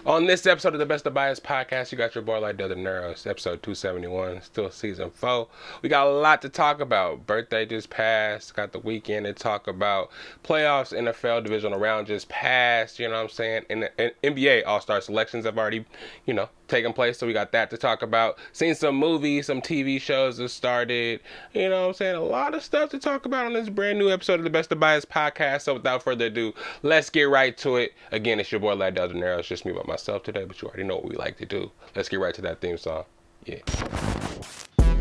On this episode of the Best of Bias Podcast, you got your boy Lydell Dinero. It's episode 271, still season 4. We got a lot to talk about. Birthday just passed. Got the weekend to talk about. Playoffs, NFL divisional round just passed. You know what I'm saying? And the NBA All-Star selections have already, taken place. So we got that to talk about. Seen some movies, some TV shows that started. You know what I'm saying? A lot of stuff to talk about on this brand new episode of the Best of Bias Podcast. So without further ado, let's get right to it. Again, it's your boy Lydell Dinero. It's just me by myself today, but you already know what we like to do. Let's get right to that theme song. Yeah.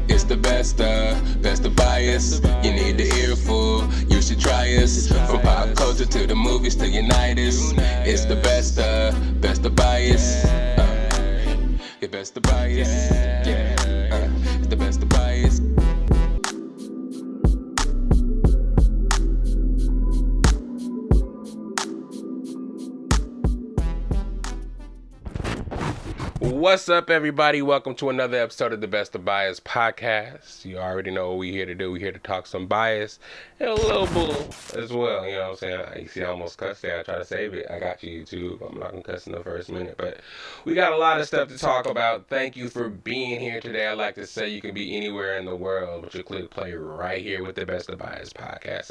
It's the best of bias. You need the earful, you should try us. From pop culture to the movies to unite us. It's the best of bias. The best of bias. Yeah, it's the best of bias. What's up, everybody? Welcome to another episode of the Best of Bias Podcast. You already know what we're here to do. We're here to talk some bias and a little bull as well. You know what I'm saying? You see, I almost cussed there. I try to save it. I got you, YouTube. I'm not going to cuss in the first minute. But we got a lot of stuff to talk about. Thank you for being here today. I'd like to say you can be anywhere in the world, but you click play right here with the Best of Bias Podcast.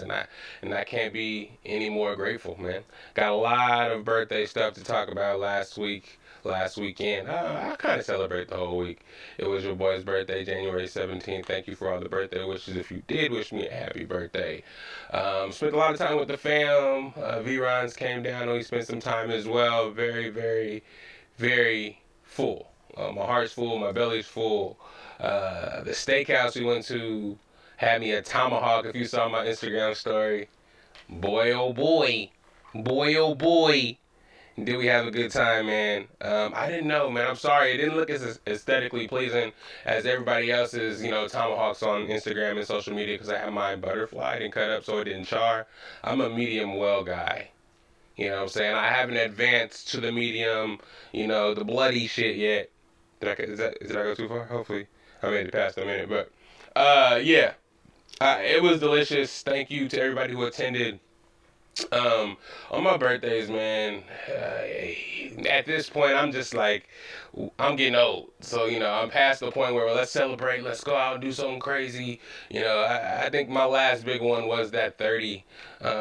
And I can't be any more grateful, man. Got a lot of birthday stuff to talk about last weekend. I kind of celebrate the whole week. It was your boy's birthday, January 17th. Thank you for all the birthday wishes. If you did wish me a happy birthday. Spent a lot of time with the fam. V-Rons came down and we spent some time as well. Very, very, very full. My heart's full. My belly's full. The steakhouse we went to had me a tomahawk. If you saw my Instagram story. Boy, oh boy. Boy, oh boy. Did we have a good time, man? I didn't know, man. I'm sorry. It didn't look as aesthetically pleasing as everybody else's, tomahawks on Instagram and social media because I had mine butterflied and cut up so it didn't char. I'm a medium well guy. You know what I'm saying? I haven't advanced to the medium, the bloody shit yet. Did I go too far? Hopefully I made it past a minute. But, yeah. It was delicious. Thank you to everybody who attended. On my birthdays, man, at this point, I'm just like, I'm getting old. So, I'm past the point where let's celebrate, let's go out and do something crazy. I think my last big one was that 30.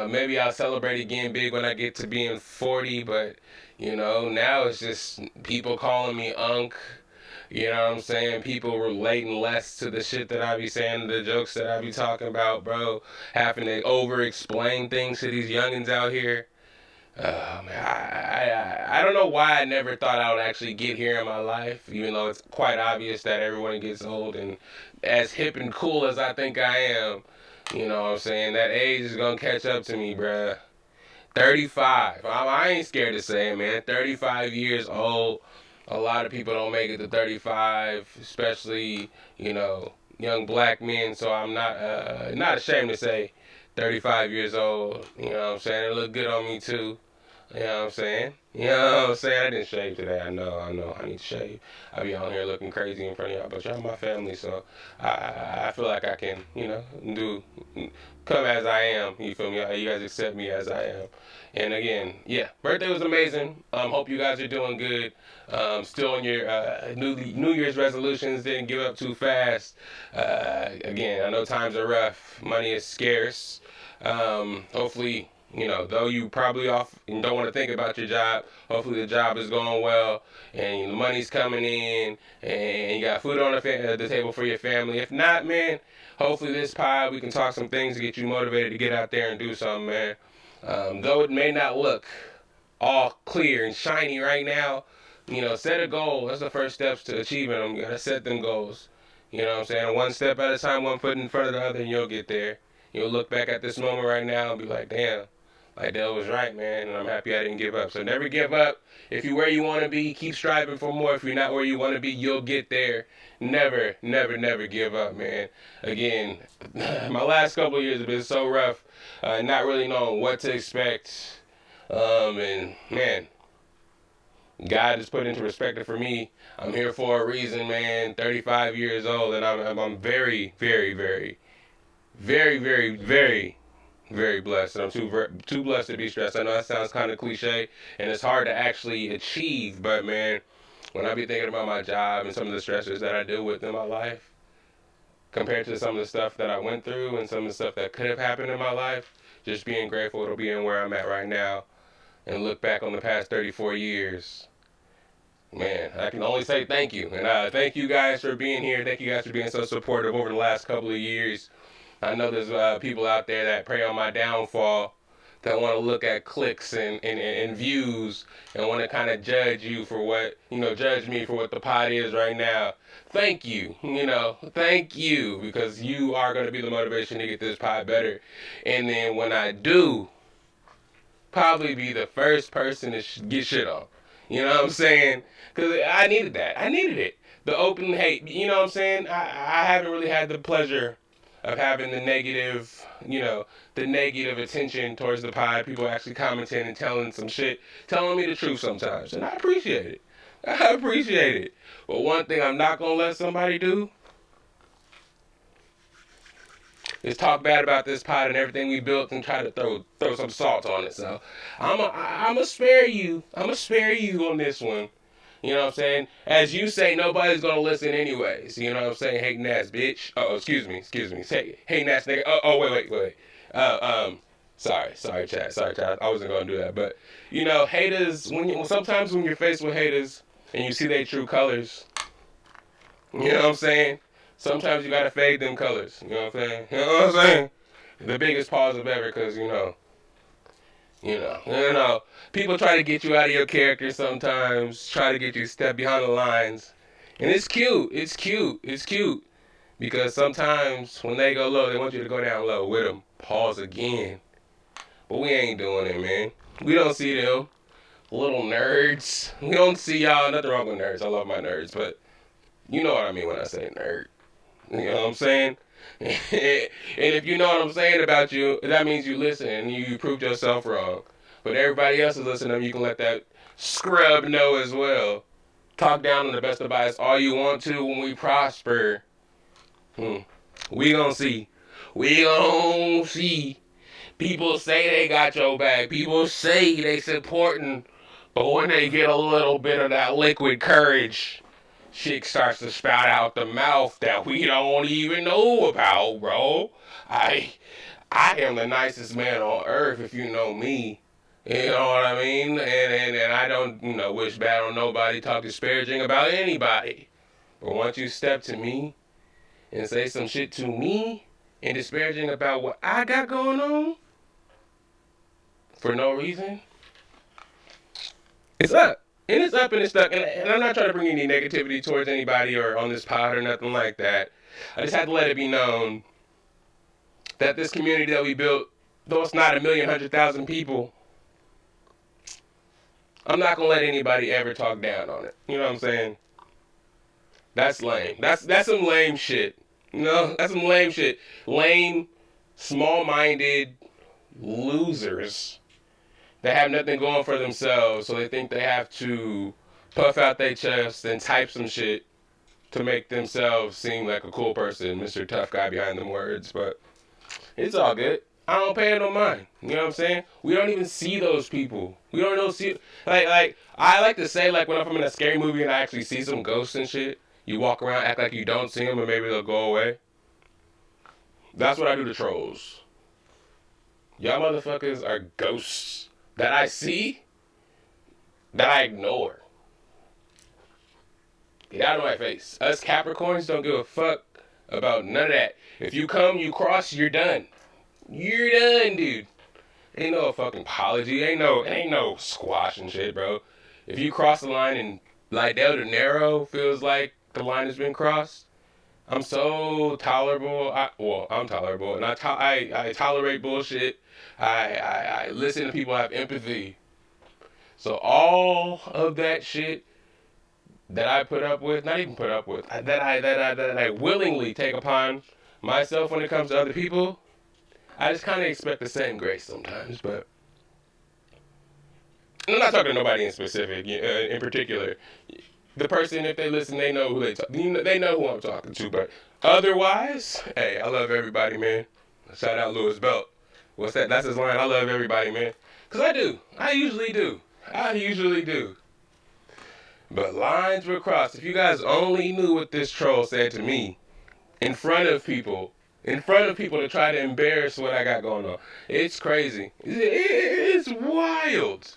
Maybe I'll celebrate again big when I get to being 40, but, now it's just people calling me Unc. You know what I'm saying? People relating less to the shit that I be saying, the jokes that I be talking about, bro. Having to over-explain things to these youngins out here. Man, I don't know why I never thought I would actually get here in my life, even though it's quite obvious that everyone gets old. And as hip and cool as I think I am, you know what I'm saying? That age is going to catch up to me, bruh. 35. I ain't scared to say it, man. 35 years old. A lot of people don't make it to 35, especially, young black men. So I'm not ashamed to say 35 years old. You know what I'm saying? It looked good on me too. You know what I'm saying? I didn't shave today. I know. I need to shave. I be on here looking crazy in front of y'all, but y'all my family, so I feel like I can, come as I am. You feel me? You guys accept me as I am. And again, yeah, birthday was amazing. Hope you guys are doing good. Still on your New Year's resolutions. Didn't give up too fast. Again, I know times are rough. Money is scarce. Hopefully, though you probably off and don't want to think about your job, hopefully the job is going well and the money's coming in and you got food on the table for your family. If not, man, hopefully this pod, we can talk some things to get you motivated to get out there and do something, man. Though it may not look all clear and shiny right now, set a goal. That's the first steps to achieving them. You got to set them goals. You know what I'm saying? One step at a time, one foot in front of the other, and you'll get there. You'll look back at this moment right now and be like, damn, Lydell was right, man, and I'm happy I didn't give up. So never give up. If you're where you want to be, keep striving for more. If you're not where you want to be, you'll get there. Never, never, never give up, man. Again, my last couple of years have been so rough, not really knowing what to expect. And, man, God has put into perspective for me. I'm here for a reason, man. 35 years old, and I'm very, very, very, very, very, very very blessed, and I'm too blessed to be stressed. I know that sounds kind of cliche, and it's hard to actually achieve, but man, when I be thinking about my job and some of the stressors that I deal with in my life, compared to some of the stuff that I went through and some of the stuff that could have happened in my life, just being grateful to be in where I'm at right now and look back on the past 34 years. Man, I can only say thank you. And thank you guys for being here. Thank you guys for being so supportive over the last couple of years. I know there's people out there that prey on my downfall, that want to look at clicks and views and want to kind of judge you for what, judge me for what the pod is right now. Thank you, thank you, because you are going to be the motivation to get this pod better. And then when I do, probably be the first person to get shit on. You know what I'm saying? Because I needed that. I needed it. The open hate. You know what I'm saying? I haven't really had the pleasure of having the negative, the negative attention towards the pod. People actually commenting and telling some shit, telling me the truth sometimes. And I appreciate it. I appreciate it. But one thing I'm not going to let somebody do is talk bad about this pod and everything we built and try to throw some salt on it. So I'm a spare you. I'm a spare you on this one. You know what I'm saying? As you say, nobody's gonna listen anyways. You know what I'm saying? Hating ass bitch. Oh, excuse me. Say hating ass nigga. Wait. Sorry, chat. I wasn't gonna do that. But haters. Sometimes when you're faced with haters and you see their true colors, you know what I'm saying? Sometimes you gotta fade them colors. You know what I'm saying? You know what I'm saying? The biggest pause of ever, because people try to get you out of your character sometimes, try to get you to step behind the lines. And it's cute. Because sometimes when they go low, they want you to go down low with them. Pause again. But we ain't doing it, man. We don't see them. Little nerds. We don't see y'all. Nothing wrong with nerds. I love my nerds. But you know what I mean when I say nerd. You know what I'm saying? And if you know what I'm saying about you, that means you listen and you proved yourself wrong. But everybody else is listening, you can let that scrub know as well. Talk down on the best of bias all you want to when we prosper. We gonna see. People say they got your back. People say they supporting. But when they get a little bit of that liquid courage, shit starts to spout out the mouth that we don't even know about, bro. I am the nicest man on earth if you know me. You know what I mean? And I don't, wish bad on nobody, talk disparaging about anybody. But once you step to me and say some shit to me and disparaging about what I got going on for no reason, it's up. And it's up and it's stuck. And I'm not trying to bring any negativity towards anybody or on this pod or nothing like that. I just had to let it be known that this community that we built, though it's not 1,100,000 people, I'm not going to let anybody ever talk down on it. You know what I'm saying? That's lame. That's some lame shit. That's some lame shit. Lame, small-minded losers that have nothing going for themselves, so they think they have to puff out their chest and type some shit to make themselves seem like a cool person, Mr. Tough Guy behind them words. But it's all good. I don't pay no mind. You know what I'm saying? We don't even see those people. We don't know see like I like to say, like, when I'm in a scary movie and I actually see some ghosts and shit, you walk around, act like you don't see them, and maybe they'll go away. That's what I do to trolls. Y'all motherfuckers are ghosts that I see, that I ignore. Get out of my face. Us Capricorns don't give a fuck about none of that. If you come, you cross, you're done. You're done, dude. Ain't no fucking apology. Ain't no squash and shit, bro. If you cross the line and Lydell Dinero feels like the line has been crossed, I'm so tolerable. I'm tolerable, and I tolerate bullshit. I listen to people, I have empathy. So all of that shit that I put up with, not even put up with, that I willingly take upon myself when it comes to other people, I just kind of expect the same grace sometimes. But I'm not talking to nobody in specific, in particular. The person, if they listen, they know who they know who I'm talking to. But otherwise, hey, I love everybody, man. Shout out Louis Belt. What's that? That's his line. I love everybody, man. Because I do. I usually do. But lines were crossed. If you guys only knew what this troll said to me in front of people to try to embarrass what I got going on. It's crazy. It's wild.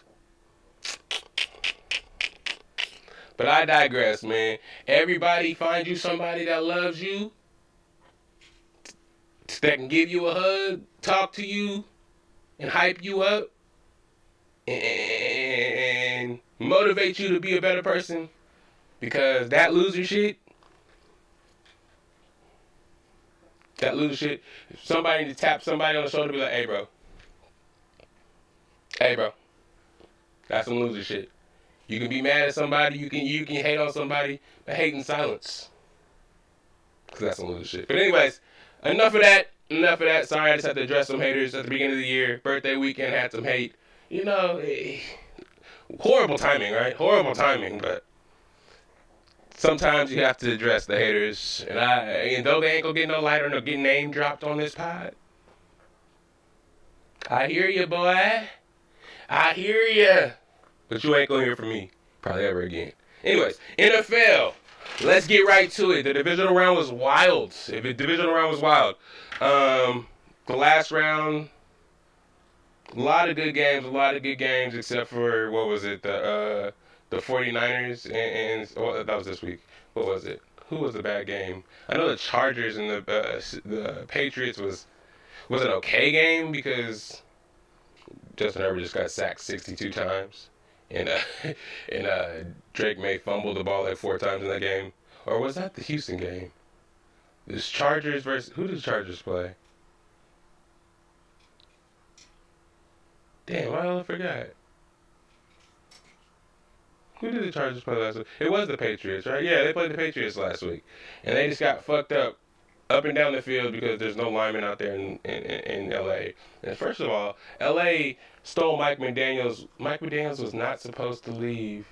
But I digress, man. Everybody find you somebody that loves you, that can give you a hug, talk to you, and hype you up, and motivate you to be a better person. Because that loser shit, if somebody to tap somebody on the shoulder, be like, hey bro, that's some loser shit. You can be mad at somebody, you can hate on somebody, but hate in silence. Because that's some loser shit. But anyways, enough of that. Sorry, I just had to address some haters at the beginning of the year. Birthday weekend had some hate. Horrible timing, right? Horrible timing, but sometimes you have to address the haters. And though they ain't gonna get no lighter no get name dropped on this pod, I hear you, boy. I hear you. But you ain't gonna hear from me probably ever again. Anyways, NFL. Let's get right to it. The divisional round was wild. The last round, a lot of good games, except for, what was it, the 49ers, and that was this week. What was it? Who was the bad game? I know the Chargers and the Patriots was an okay game because Justin Herbert just got sacked 62 times. And Drake May fumbled the ball like 4 times in that game. Or was that the Houston game? This Chargers versus... Who did the Chargers play? Damn, I forgot. Who did the Chargers play last week? It was the Patriots, right? Yeah, they played the Patriots last week. And they just got fucked up and down the field because there's no linemen out there in L.A. And first of all, L.A. stole Mike McDaniels. Mike McDaniels was not supposed to leave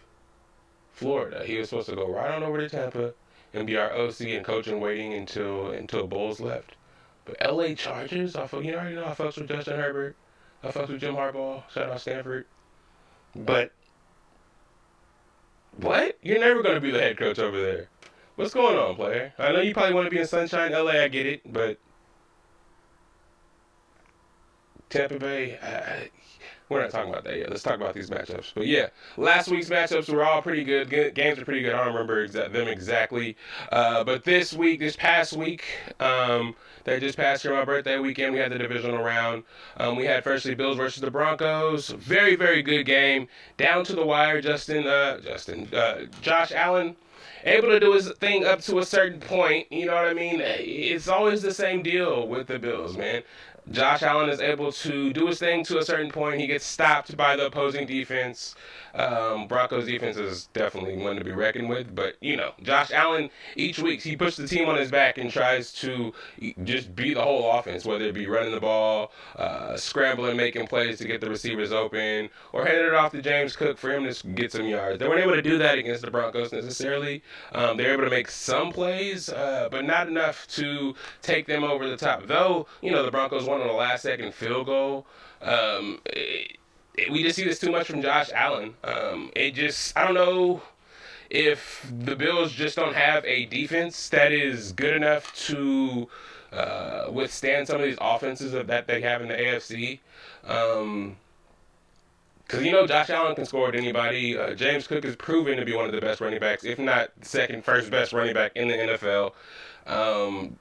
Florida. He was supposed to go right on over to Tampa and be our OC and coach and waiting until Bulls left. But L.A. Chargers, you already know I fucks with Justin Herbert. I fucks with Jim Harbaugh. Shout out Stanford. But what? You're never going to be the head coach over there. What's going on, player? I know you probably want to be in Sunshine, LA, I get it, but Tampa Bay, we're not talking about that yet. Let's talk about these matchups. But yeah, last week's matchups were all pretty good. Games were pretty good. I don't remember them exactly. But this past week, that just passed here, my birthday weekend, we had the divisional round. We had firstly Bills versus the Broncos. Very, very good game. Down to the wire, Josh Allen, able to do his thing up to a certain point. You know what I mean? It's always the same deal with the Bills, man. Josh Allen is able to do his thing to a certain point. He gets stopped by the opposing defense. Broncos defense is definitely one to be reckoned with. But, Josh Allen, each week, he puts the team on his back and tries to just beat the whole offense, whether it be running the ball, scrambling, making plays to get the receivers open, or handing it off to James Cook for him to get some yards. They weren't able to do that against the Broncos necessarily. They were able to make some plays, but not enough to take them over the top. Though, the Broncos won on a last-second field goal. We just see this too much from Josh Allen. I don't know if the Bills just don't have a defense that is good enough to withstand some of these offenses that they have in the AFC. Because, Josh Allen can score at anybody. James Cook is proven to be one of the best running backs, if not first best running back in the NFL.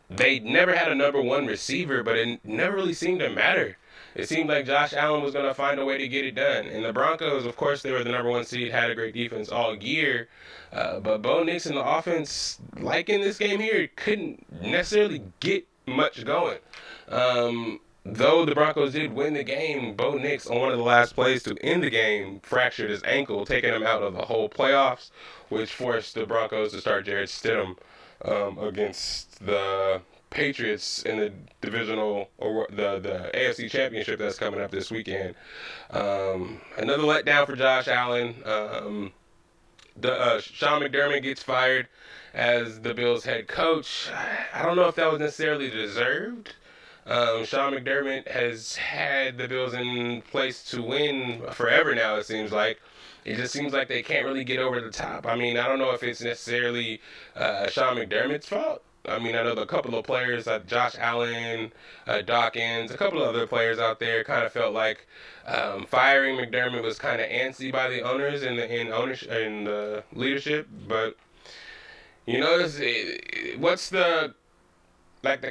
They never had a number one receiver, but it never really seemed to matter. It seemed like Josh Allen was going to find a way to get it done. And the Broncos, of course, they were the number one seed, had a great defense all year. But Bo Nix and the offense, like in this game here, couldn't necessarily get much going. Though the Broncos did win the game, Bo Nix, on one of the last plays to end the game, fractured his ankle, taking him out of the whole playoffs, which forced the Broncos to start Jarrett Stidham against the Patriots in the divisional, or the AFC Championship that's coming up this weekend. Another letdown for Josh Allen. Sean McDermott gets fired as the Bills head coach. I don't know if that was necessarily deserved. Sean McDermott has had the Bills in place to win forever now, it seems like. It just seems like they can't really get over the top. I mean, I don't know if it's necessarily Sean McDermott's fault. I mean, I know a couple of players like Josh Allen, Dawkins, a couple of other players out there kind of felt like firing McDermott was kind of antsy by the owners and the leadership. But you notice what's the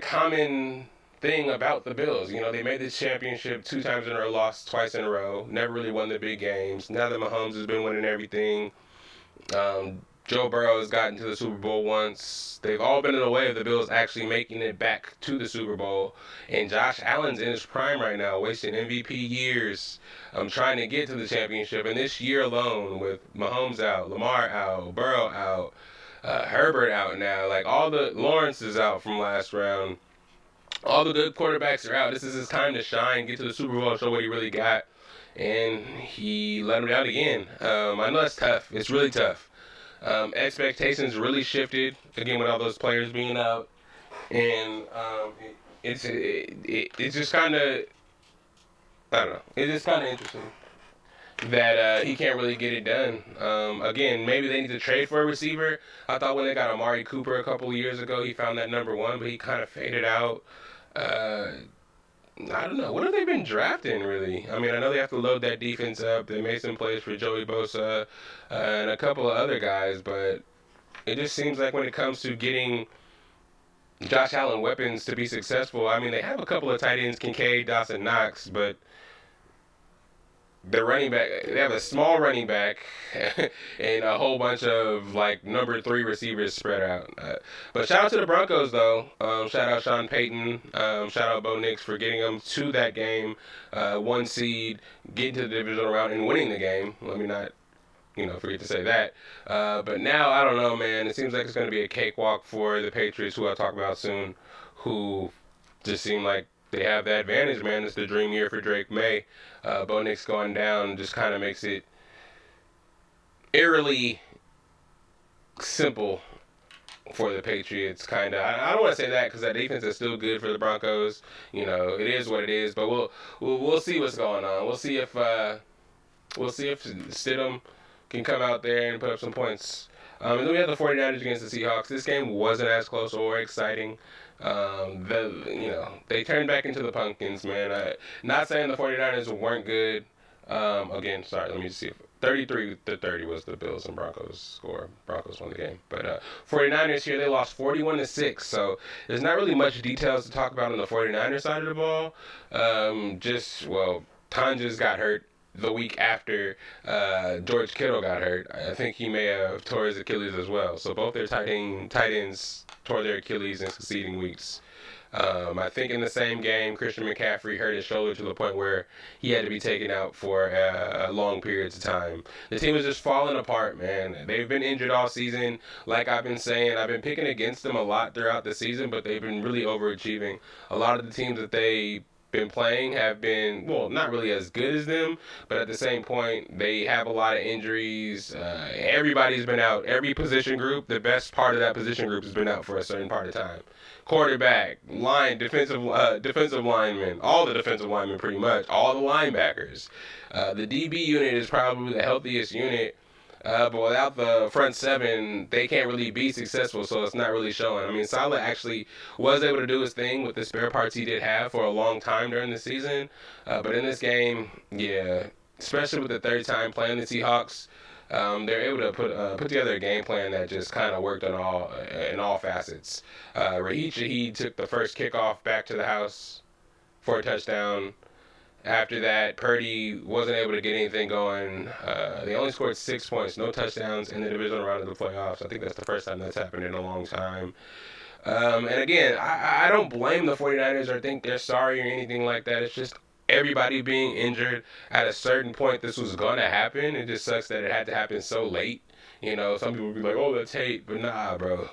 common thing about the Bills? You know, they made this championship 2 times in a row, lost twice in a row, never really won the big games. Now that Mahomes has been winning everything, Joe Burrow has gotten to the Super Bowl once. They've all been in the way of the Bills actually making it back to the Super Bowl. And Josh Allen's in his prime right now, wasting MVP years trying to get to the championship. And this year alone, with Mahomes out, Lamar out, Burrow out, Herbert out now, like all the Lawrence is out from last round. All the good quarterbacks are out. This is his time to shine, get to the Super Bowl, show what he really got. And he let him down again. I know that's tough. It's really tough. Expectations really shifted again with all those players being out, and it's just kind of, I don't know. It's just kind of interesting that he can't really get it done. Again, maybe they need to trade for a receiver. I thought when they got Amari Cooper a couple of years ago, he found that number one, but he kind of faded out. I don't know. What have they been drafting, really? I mean, I know they have to load that defense up. They made some plays for Joey Bosa and a couple of other guys, but it just seems like when it comes to getting Josh Allen weapons to be successful, I mean, they have a couple of tight ends, Kincaid, Dawson Knox, but the running back, they have a small running back and a whole bunch of like number 3 receivers spread out. But shout out to the Broncos though. Shout out Sean Payton. Shout out Bo Nix for getting them to that game, 1 seed, getting to the divisional round and winning the game. Let me not, forget to say that. But now I don't know, man. It seems like it's going to be a cakewalk for the Patriots, who I'll talk about soon, who just seem like they have the advantage, man. It's the dream year for Drake May. Bo Nix going down just kind of makes it eerily simple for the Patriots, kind of. I don't want to say that because that defense is still good for the Broncos. It is what it is. But we'll see what's going on. We'll see if Stidham can come out there and put up some points. And then we have the 49ers against the Seahawks. This game wasn't as close or exciting. They turned back into the pumpkins, man. Not saying the 49ers weren't good. Again, sorry, let me see. 33-30 was the Bills and Broncos score. Broncos won the game. But 49ers here, they lost 41-6. So there's not really much details to talk about on the 49ers side of the ball. Tanjas got hurt the week after George Kittle got hurt. I think he may have tore his Achilles as well. So both their tight ends tore their Achilles in succeeding weeks. I think in the same game, Christian McCaffrey hurt his shoulder to the point where he had to be taken out for long periods of time. The team is just falling apart, man. They've been injured all season. Like I've been saying, I've been picking against them a lot throughout the season, but they've been really overachieving. A lot of the teams that they been playing have been, not really as good as them, but at the same point, they have a lot of injuries. Everybody's been out. Every position group, the best part of that position group has been out for a certain part of time. Quarterback, defensive linemen, all the defensive linemen pretty much, all the linebackers. The DB unit is probably the healthiest unit. But without the front 7, they can't really be successful, so it's not really showing. I mean, Salah actually was able to do his thing with the spare parts he did have for a long time during the season. But in this game, especially with the third time playing the Seahawks, they're able to put together a game plan that just kind of worked in all facets. Raheem Shaheed took the first kickoff back to the house for a touchdown. After that, Purdy wasn't able to get anything going. They only scored 6 points, no touchdowns in the divisional round of the playoffs. I think that's the first time that's happened in a long time. And again, I don't blame the 49ers or think they're sorry or anything like that. It's just everybody being injured. At a certain point, this was going to happen. It just sucks that it had to happen so late. Some people would be like, oh, that's hate. But nah, bro.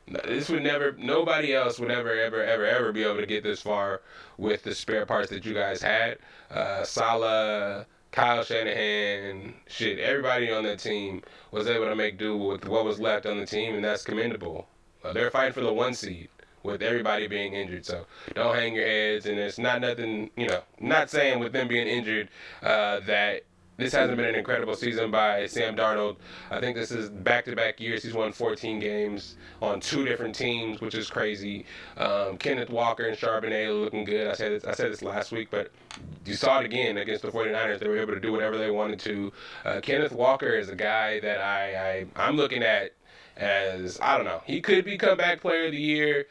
Nobody else would ever be able to get this far with the spare parts that you guys had. Salah, Kyle Shanahan, everybody on that team was able to make do with what was left on the team, and that's commendable. They're fighting for the 1 seed, with everybody being injured. So don't hang your heads, and it's not nothing, not saying with them being injured that this hasn't been an incredible season by Sam Darnold. I think this is back-to-back years. He's won 14 games on 2 different teams, which is crazy. Kenneth Walker and Charbonnet are looking good. I said this last week, but you saw it again against the 49ers. They were able to do whatever they wanted to. Kenneth Walker is a guy that I'm looking at as, I don't know, he could be comeback player of the year.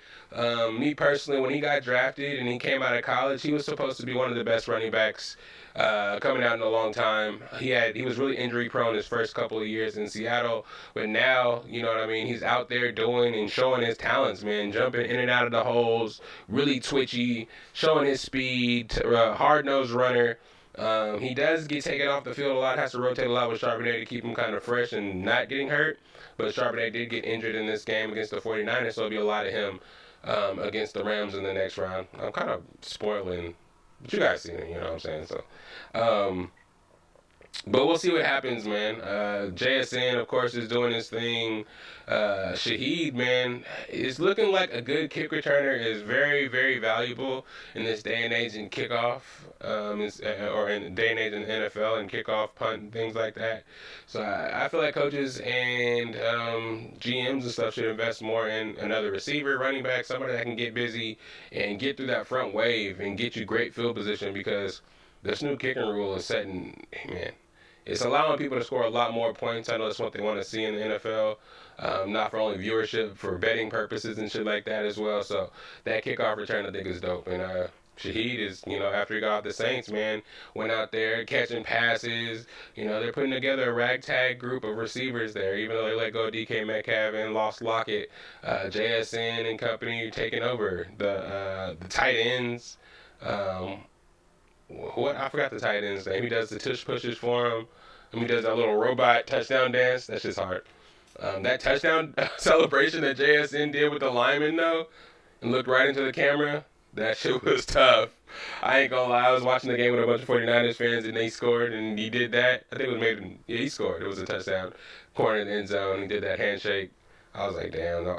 Me personally, when he got drafted and he came out of college, he was supposed to be one of the best running backs coming out in a long time. He was really injury prone his first couple of years in Seattle, but now, you know what I mean, he's out there doing and showing his talents, man, jumping in and out of the holes, really twitchy, showing his speed, hard-nosed runner. He does get taken off the field a lot, has to rotate a lot with Charbonnet to keep him kind of fresh and not getting hurt, but Charbonnet did get injured in this game against the 49ers, so it'll be a lot of him against the Rams in the next round. I'm kind of spoiling, but you guys seen it, you know what I'm saying? So, but we'll see what happens, man. JSN, of course, is doing his thing. Shaheed, man, is looking like a good kick returner. Is very, very valuable in this day and age in kickoff, or in the day and age in the NFL and kickoff, punt, and things like that. So I feel like coaches and GMs and stuff should invest more in another receiver, running back, somebody that can get busy and get through that front wave and get you great field position, because this new kicking rule is setting, man, it's allowing people to score a lot more points. I know that's what they want to see in the NFL, not for only viewership, for betting purposes and shit like that as well. So that kickoff return, I think, is dope. And Shaheed is, after he got off the Saints, man, went out there catching passes. They're putting together a ragtag group of receivers there, even though they let go of DK Metcalf and lost Lockett. JSN and company are taking over the tight ends. I forgot the tight end's name. He does the tush pushes for him. And he does that little robot touchdown dance. That's just hard. That touchdown celebration that JSN did with the lineman, though, and looked right into the camera, that shit was tough. I ain't gonna lie. I was watching the game with a bunch of 49ers fans, and they scored, and he did that. I think it was he scored. It was a touchdown. Corner in the end zone. He did that handshake. I was like, damn, no,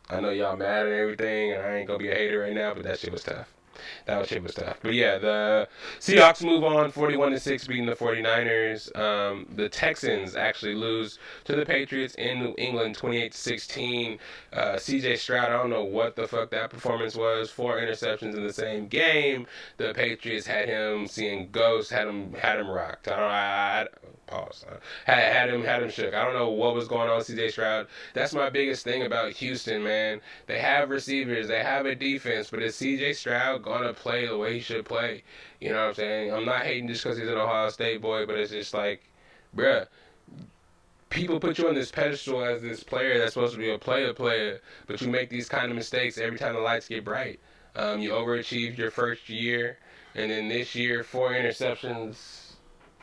I know y'all mad and everything, and I ain't gonna be a hater right now, but that shit was tough. That shit was tough. But yeah, the Seahawks move on 41-6, beating the 49ers. The Texans actually lose to the Patriots in New England 28-16. CJ Stroud, I don't know what the fuck that performance was. 4 interceptions in the same game. The Patriots had him seeing ghosts, had him rocked. Had him shook. I don't know what was going on with CJ Stroud. That's my biggest thing about Houston, man. They have receivers, they have a defense, but is CJ Stroud gonna play the way he should play? You know what I'm saying? I'm not hating just because he's an Ohio State boy, but it's just like, bruh, people put you on this pedestal as this player that's supposed to be a player, but you make these kind of mistakes every time the lights get bright. You overachieved your first year, and then this year, 4 interceptions.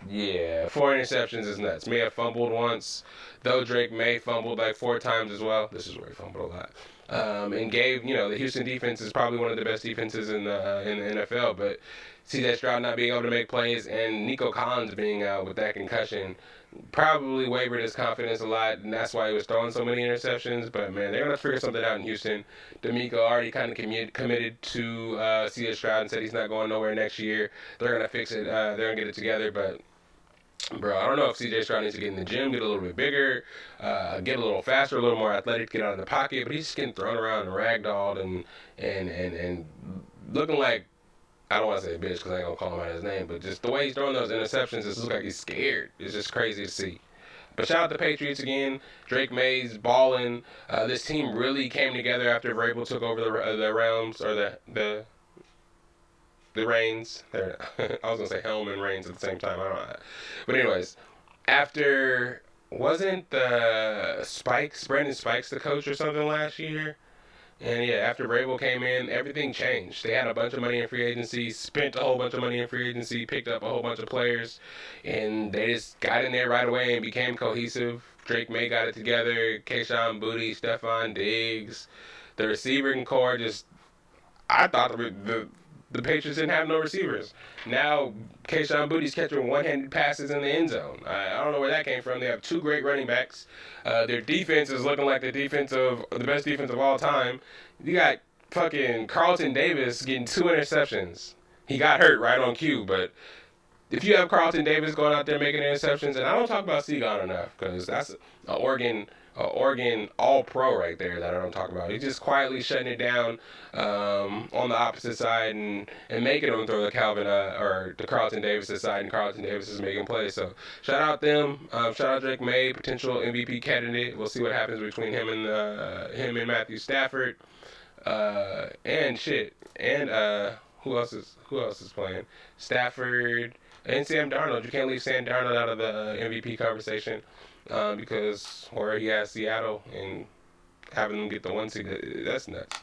Yeah, 4 interceptions is nuts. May have fumbled once, though Drake May fumbled like 4 times as well. This is where he fumbled a lot. And gave, the Houston defense is probably one of the best defenses in the NFL, but CJ Stroud not being able to make plays and Nico Collins being out with that concussion probably wavered his confidence a lot, and that's why he was throwing so many interceptions. But, man, they're going to figure something out in Houston. D'Amico already kind of committed to CJ Stroud and said he's not going nowhere next year. They're going to fix it. They're going to get it together, but bro, I don't know if CJ Stroud needs to get in the gym, get a little bit bigger, get a little faster, a little more athletic, get out of the pocket, but he's just getting thrown around and ragdolled and looking like, I don't want to say a bitch because I ain't going to call him out his name, but just the way he's throwing those interceptions, it looks like he's scared. It's just crazy to see. But shout out to the Patriots again. Drake May's balling. This team really came together after Vrabel took over the realms, or the reins. I was going to say helm and reins at the same time. I don't know. But anyways, after, wasn't the Brandon Spikes the coach or something last year? And yeah, after Vrabel came in, everything changed. They had a bunch of money in free agency, spent a whole bunch of money in free agency, picked up a whole bunch of players, and they just got in there right away and became cohesive. Drake May got it together, Kayshon Boutte, Stephon Diggs. The receiving core just, I thought the Patriots didn't have no receivers. Now, Kayshon Boutte's catching one-handed passes in the end zone. I don't know where that came from. They have 2 great running backs. Their defense is looking like the best defense of all time. You got fucking Carlton Davis getting 2 interceptions. He got hurt right on cue, but if you have Carlton Davis going out there making interceptions, and I don't talk about Seagon enough because that's an Oregon all-pro right there that I don't talk about. He's just quietly shutting it down on the opposite side and making them throw the Carlton Davis side, and Carlton Davis is making plays. So shout out them. Shout out Drake May, potential MVP candidate. We'll see what happens between him and Matthew Stafford. And who else is playing? Stafford and Sam Darnold. You can't leave Sam Darnold out of the MVP conversation because where he has Seattle and having them get the 1 seed, that's nuts.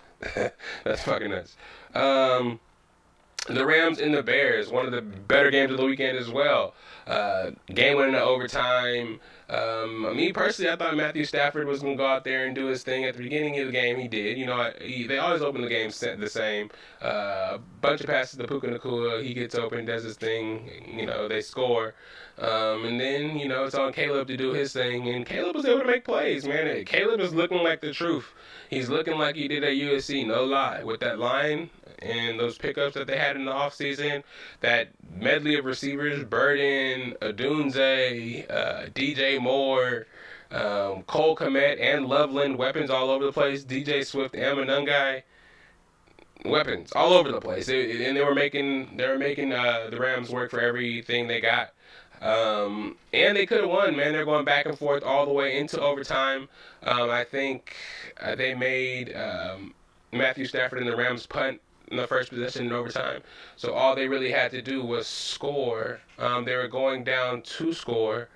That's fucking nuts. The Rams and the Bears, one of the better games of the weekend as well. Game went into overtime. Me personally, I thought Matthew Stafford was going to go out there and do his thing at the beginning of the game. He did. They always open the game the same. Bunch of passes to Puka Nacua. He gets open, does his thing. They score. And then, it's on Caleb to do his thing. And Caleb was able to make plays, man. Caleb is looking like the truth. He's looking like he did at USC, no lie. With that line and those pickups that they had in the offseason, that medley of receivers, Burden, Adunze, DJ Moore, Cole Kmet, and Loveland, weapons all over the place, DJ Swift and Monungai, weapons all over the place. And they were making the Rams work for everything they got. And they could have won, man. They're going back and forth all the way into overtime. I think they made Matthew Stafford and the Rams punt in the first possession in overtime. So all they really had to do was score. They were going down to score.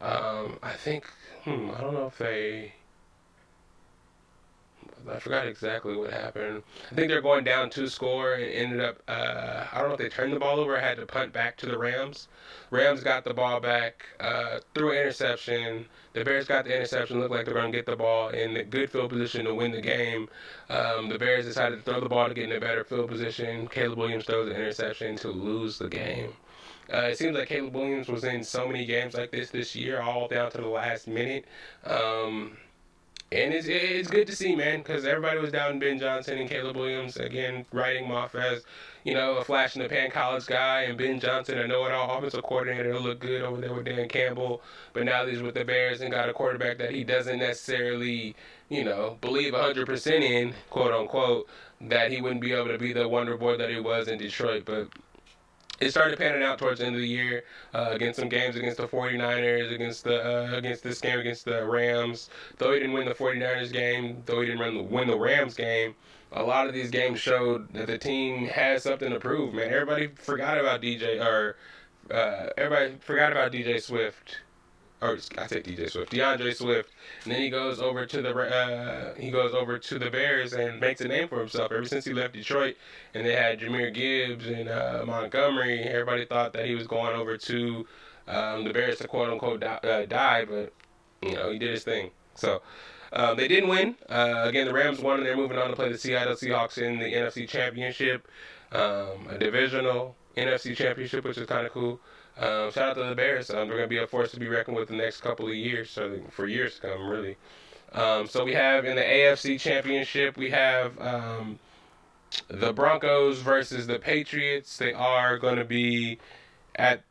I don't know if I forgot exactly what happened. I think they're going down to score and ended up, I don't know if they turned the ball over or had to punt back to the Rams. Rams got the ball back, threw an interception. The Bears got the interception, looked like they're going to get the ball in a good field position to win the game. The Bears decided to throw the ball to get in a better field position. Caleb Williams throws an interception to lose the game. It seems like Caleb Williams was in so many games like this year, all down to the last minute. And it's good to see, man, because everybody was down Ben Johnson and Caleb Williams, again, writing him off as, a flash-in-the-pan college guy, and Ben Johnson, a know-it-all offensive coordinator, who looked good over there with Dan Campbell, but now he's with the Bears and got a quarterback that he doesn't necessarily, believe 100% in, quote-unquote, that he wouldn't be able to be the wonder boy that he was in Detroit, but it started panning out towards the end of the year against some games against the 49ers, against this game against the Rams. Though he didn't win the 49ers game, though he didn't win the Rams game, a lot of these games showed that the team has something to prove, man. Everybody forgot about DJ Swift. Or I say DJ Swift, DeAndre Swift, and then he goes over to the Bears and makes a name for himself. Ever since he left Detroit, and they had Jahmyr Gibbs and Montgomery, everybody thought that he was going over to the Bears to quote unquote die, but he did his thing. So they didn't win. Again, the Rams won, and they're moving on to play the Seattle Seahawks in the NFC Championship, a divisional NFC Championship, which is kind of cool. Shout out to the Bears. They're going to be a force to be reckoned with the next couple of years, so for years to come, really. So we have in the AFC Championship, we have the Broncos versus the Patriots. They are going to be at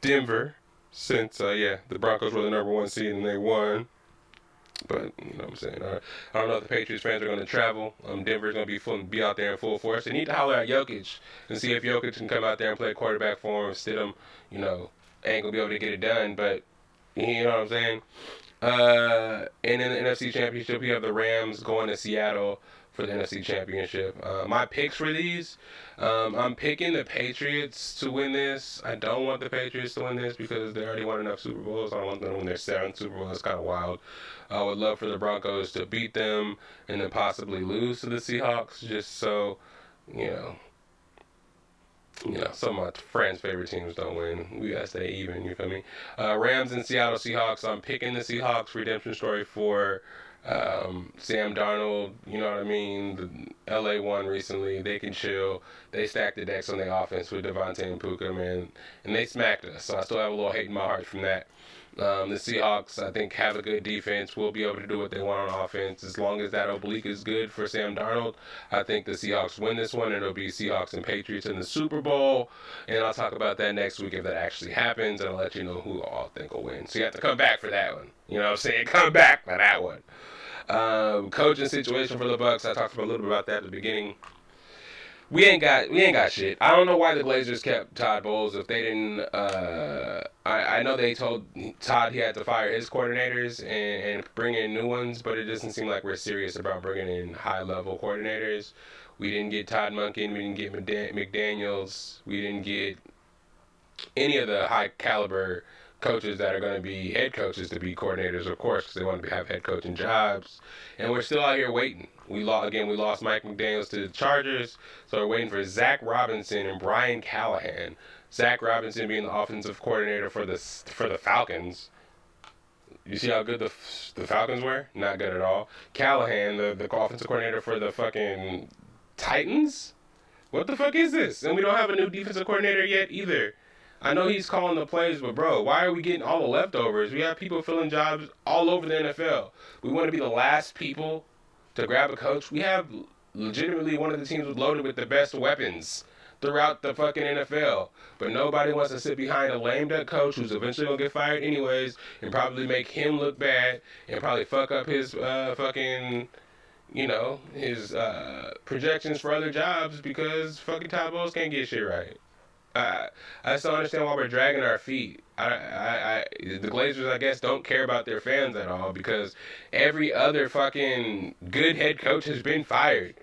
Denver since, the Broncos were the number 1 seed and they won. But, you know what I'm saying? I don't know if the Patriots fans are going to travel. Denver's going to be out there in full force. They need to holler at Jokic and see if Jokic can come out there and play quarterback for him. Stidham, ain't going to be able to get it done. But, you know what I'm saying? And in the NFC Championship, we have the Rams going to Seattle for the NFC Championship. My picks for these, I'm picking the Patriots to win this. I don't want the Patriots to win this because they already won enough Super Bowls. I don't want them to win their 7th Super Bowl. That's kind of wild. I would love for the Broncos to beat them and then possibly lose to the Seahawks just so, some of my friends' favorite teams don't win. We gotta stay even, you feel me? Rams and Seattle Seahawks. I'm picking the Seahawks. Redemption story for Sam Darnold, you know what I mean? The LA won recently. They can chill. They stacked the decks on their offense with Devontae and Puka, man. And they smacked us. So I still have a little hate in my heart from that. The Seahawks, I think, have a good defense. Will be able to do what they want on offense. As long as that oblique is good for Sam Darnold, I think the Seahawks win this one, and it'll be Seahawks and Patriots in the Super Bowl. And I'll talk about that next week if that actually happens, and I'll let you know who I think will win. So you have to come back for that one. You know what I'm saying? Come back for that one. Coaching situation for the Bucs. I talked a little bit about that at the beginning. We ain't got shit. I don't know why the Glazers kept Todd Bowles if they didn't. I know they told Todd he had to fire his coordinators and bring in new ones, but it doesn't seem like we're serious about bringing in high level coordinators. We didn't get Todd Monken. We didn't get McDaniels. We didn't get any of the high caliber coaches that are going to be head coaches to be coordinators, of course, because they want to have head coaching jobs. And we're still out here waiting. We lost Mike McDaniels to the Chargers, so we're waiting for Zach Robinson and Brian Callahan. Zach Robinson being the offensive coordinator for the Falcons. You see how good the Falcons were? Not good at all. Callahan, the offensive coordinator for the fucking Titans? What the fuck is this? And we don't have a new defensive coordinator yet either. I know he's calling the plays, but bro, why are we getting all the leftovers? We have people filling jobs all over the NFL. We want to be the last people to grab a coach. We have legitimately one of the teams loaded with the best weapons throughout the fucking NFL. But nobody wants to sit behind a lame duck coach who's eventually going to get fired anyways and probably make him look bad and probably fuck up his fucking, you know, his projections for other jobs because fucking Todd Bowles can't get shit right. I just don't understand why we're dragging our feet. The Glazers, I guess, don't care about their fans at all because every other fucking good head coach has been fired.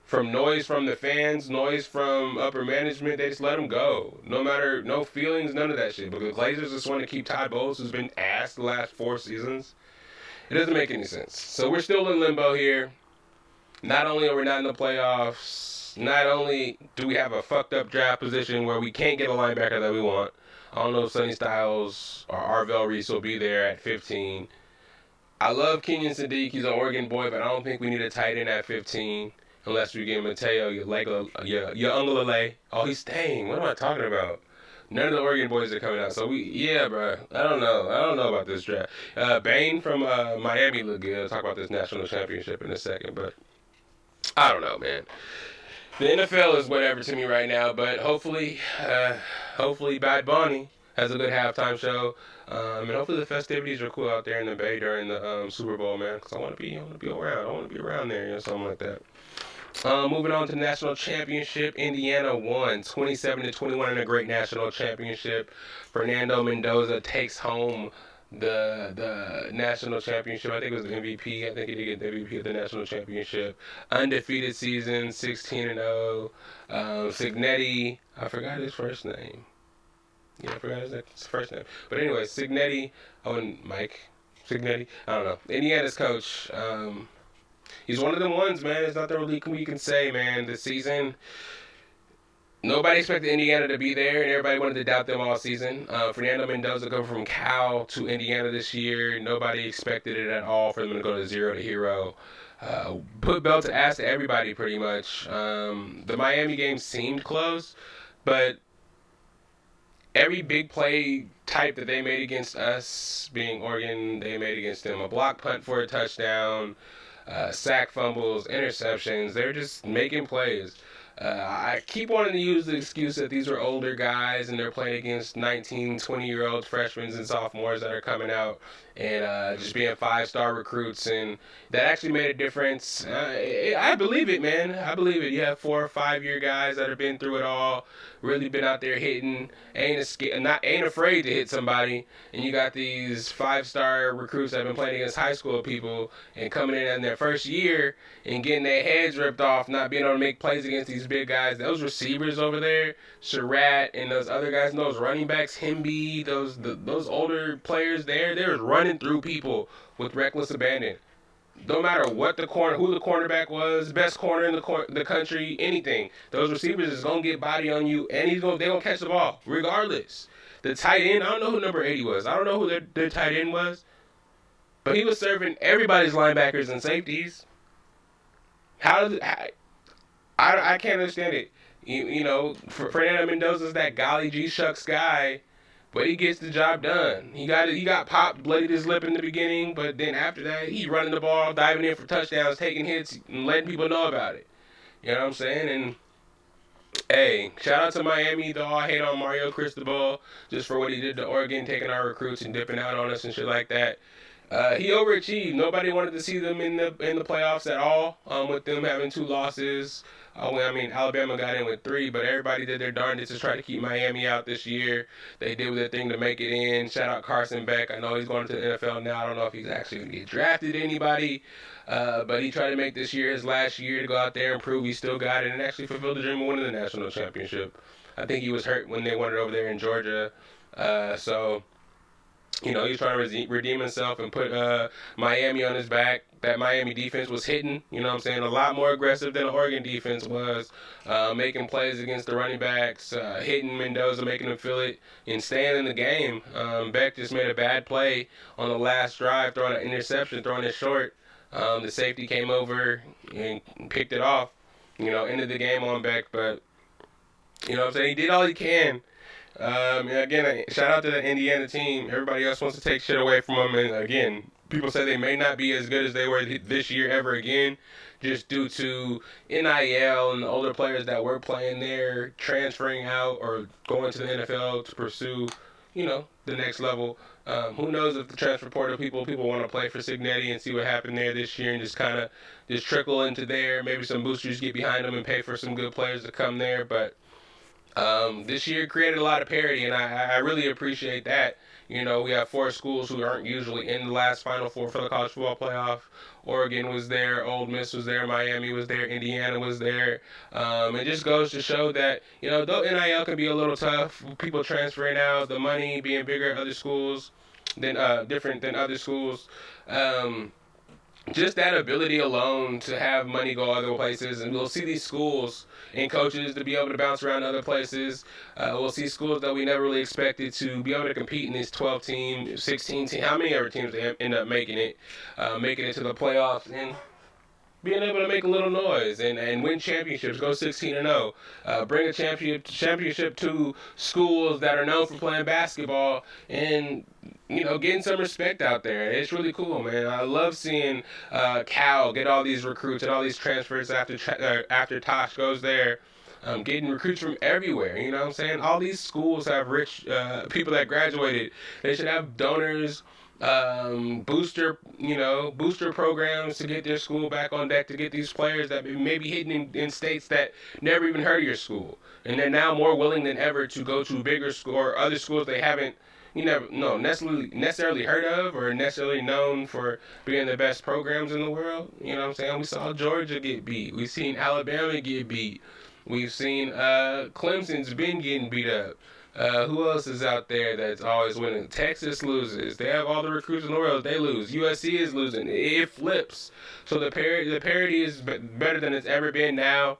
From noise from the fans, noise from upper management, they just let them go. No feelings, none of that shit. But the Glazers just want to keep Todd Bowles, who's been asked the last 4 seasons. It doesn't make any sense. So we're still in limbo here. Not only are we not in the playoffs, not only do we have a fucked up draft position where we can't get a linebacker that we want. I don't know if Sonny Styles or Arvell Reese will be there at 15. I love Kenyon Sadiq. He's an Oregon boy, but I don't think we need a tight end at 15 unless we get Mateo Younglele. Oh, he's staying. What am I talking about? None of the Oregon boys are coming out. So bro. I don't know about this draft. Bain from Miami looked good. I'll talk about this national championship in a second, but I don't know, man. The NFL is whatever to me right now, but hopefully Bad Bunny has a good halftime show, and hopefully the festivities are cool out there in the Bay during the Super Bowl, man. Because I want to be around. I want to be around there, you know, something like that. Moving on to the national championship, Indiana won 27-21 in a great national championship. Fernando Mendoza takes home the national championship. I think it was the MVP. I think he did get the MVP of the national championship. Undefeated season, 16-0. Signetti, I forgot his first name. Yeah, I forgot his first name. But anyway, Signetti, and Mike Signetti, I don't know. Indiana's coach. He's one of them ones, man. It's not the really you can say, man. This season, nobody expected Indiana to be there, and everybody wanted to doubt them all season. Fernando Mendoza going from Cal to Indiana this year. Nobody expected it at all for them to go to 0 to hero. Put belt to ass to everybody pretty much. The Miami game seemed close, but every big play type that they made against us, being Oregon, they made against them. A block punt for a touchdown, sack fumbles, interceptions. They're just making plays. I keep wanting to use the excuse that these are older guys and they're playing against 19, 20-year-old freshmen and sophomores that are coming out and just being 5-star recruits, and that actually made a difference. I believe it, man. I believe it. You have 4 or 5 year guys that have been through it all, really been out there hitting, ain't afraid to hit somebody, and you got these 5-star recruits that have been playing against high school people and coming in their first year and getting their heads ripped off, not being able to make plays against these big guys. Those receivers over there, Surratt and those other guys, and those running backs, Himby, those older players there, they're running through people with reckless abandon. No matter what who the cornerback was, best corner in the country, anything, those receivers is gonna get body on you, and they're gonna catch the ball regardless. The tight end, I don't know who number 80 was. I don't know who their tight end was, but he was serving everybody's linebackers and safeties. I can't understand it. You know, Fernando Mendoza's that golly G shucks guy, but he gets the job done. He got popped, bloodied his lip in the beginning, but then after that, he's running the ball, diving in for touchdowns, taking hits, and letting people know about it. You know what I'm saying? And hey, shout out to Miami, though. I hate on Mario Cristobal just for what he did to Oregon, taking our recruits and dipping out on us and shit like that. He overachieved. Nobody wanted to see them in the playoffs at all. With them having 2 losses. Alabama got in with 3, but everybody did their darndest to try to keep Miami out this year. They did their thing to make it in. Shout out Carson Beck. I know he's going to the NFL now. I don't know if he's actually going to get drafted anybody, but he tried to make this year his last year to go out there and prove he still got it and actually fulfill the dream of winning the national championship. I think he was hurt when they won it over there in Georgia, so. You know, he was trying to redeem himself and put Miami on his back. That Miami defense was hitting, you know what I'm saying, a lot more aggressive than the Oregon defense was, making plays against the running backs, hitting Mendoza, making him feel it, and staying in the game. Beck just made a bad play on the last drive, throwing an interception, throwing it short. The safety came over and picked it off, you know, ended the game on Beck. But, you know what I'm saying, he did all he can. Again, shout out to the Indiana team. Everybody else wants to take shit away from them. And again, people say they may not be as good as they were this year ever again, just due to NIL and the older players that were playing there transferring out or going to the NFL to pursue, you know, the next level. Who knows if the transfer portal people want to play for Signetti and see what happened there this year and just kind of just trickle into there. Maybe some boosters get behind them and pay for some good players to come there, but. This year created a lot of parity, and I really appreciate that. You know, we have 4 schools who aren't usually in the last Final Four for the college football playoff. Oregon was there, Ole Miss was there, Miami was there, Indiana was there. It just goes to show that, you know, though NIL can be a little tough, people transferring out, the money being bigger at other schools, different than other schools. Just that ability alone to have money go other places, and we'll see these schools and coaches to be able to bounce around other places. We'll see schools that we never really expected to be able to compete in these 12-team, 16-team, how many ever teams they end up making it to the playoffs, and being able to make a little noise and win championships, go 16-0, bring a championship to schools that are known for playing basketball, and you know, getting some respect out there. It's really cool, man. I love seeing Cal get all these recruits and all these transfers after Tosh goes there. Getting recruits from everywhere, you know what I'm saying? All these schools have rich people that graduated. They should have donors, booster programs to get their school back on deck, to get these players that may be hidden in states that never even heard of your school. And they're now more willing than ever to go to bigger school or other schools they haven't necessarily heard of or necessarily known for being the best programs in the world. You know what I'm saying? We saw Georgia get beat. We've seen Alabama get beat. We've seen Clemson's been getting beat up. Who else is out there that's always winning? Texas loses. They have all the recruits in the world. They lose. USC is losing. It flips. So the parity is better than it's ever been now.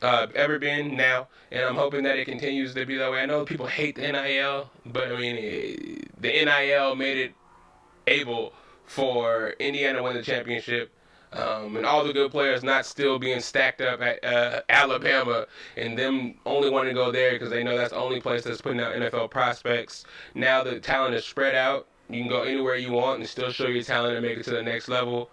And I'm hoping that it continues to be that way. I know people hate the NIL, but I mean, the NIL made it able for Indiana to win the championship, and all the good players not still being stacked up at Alabama, and them only wanting to go there because they know that's the only place that's putting out NFL prospects. Now the talent is spread out. You can go anywhere you want and still show your talent and make it to the next level.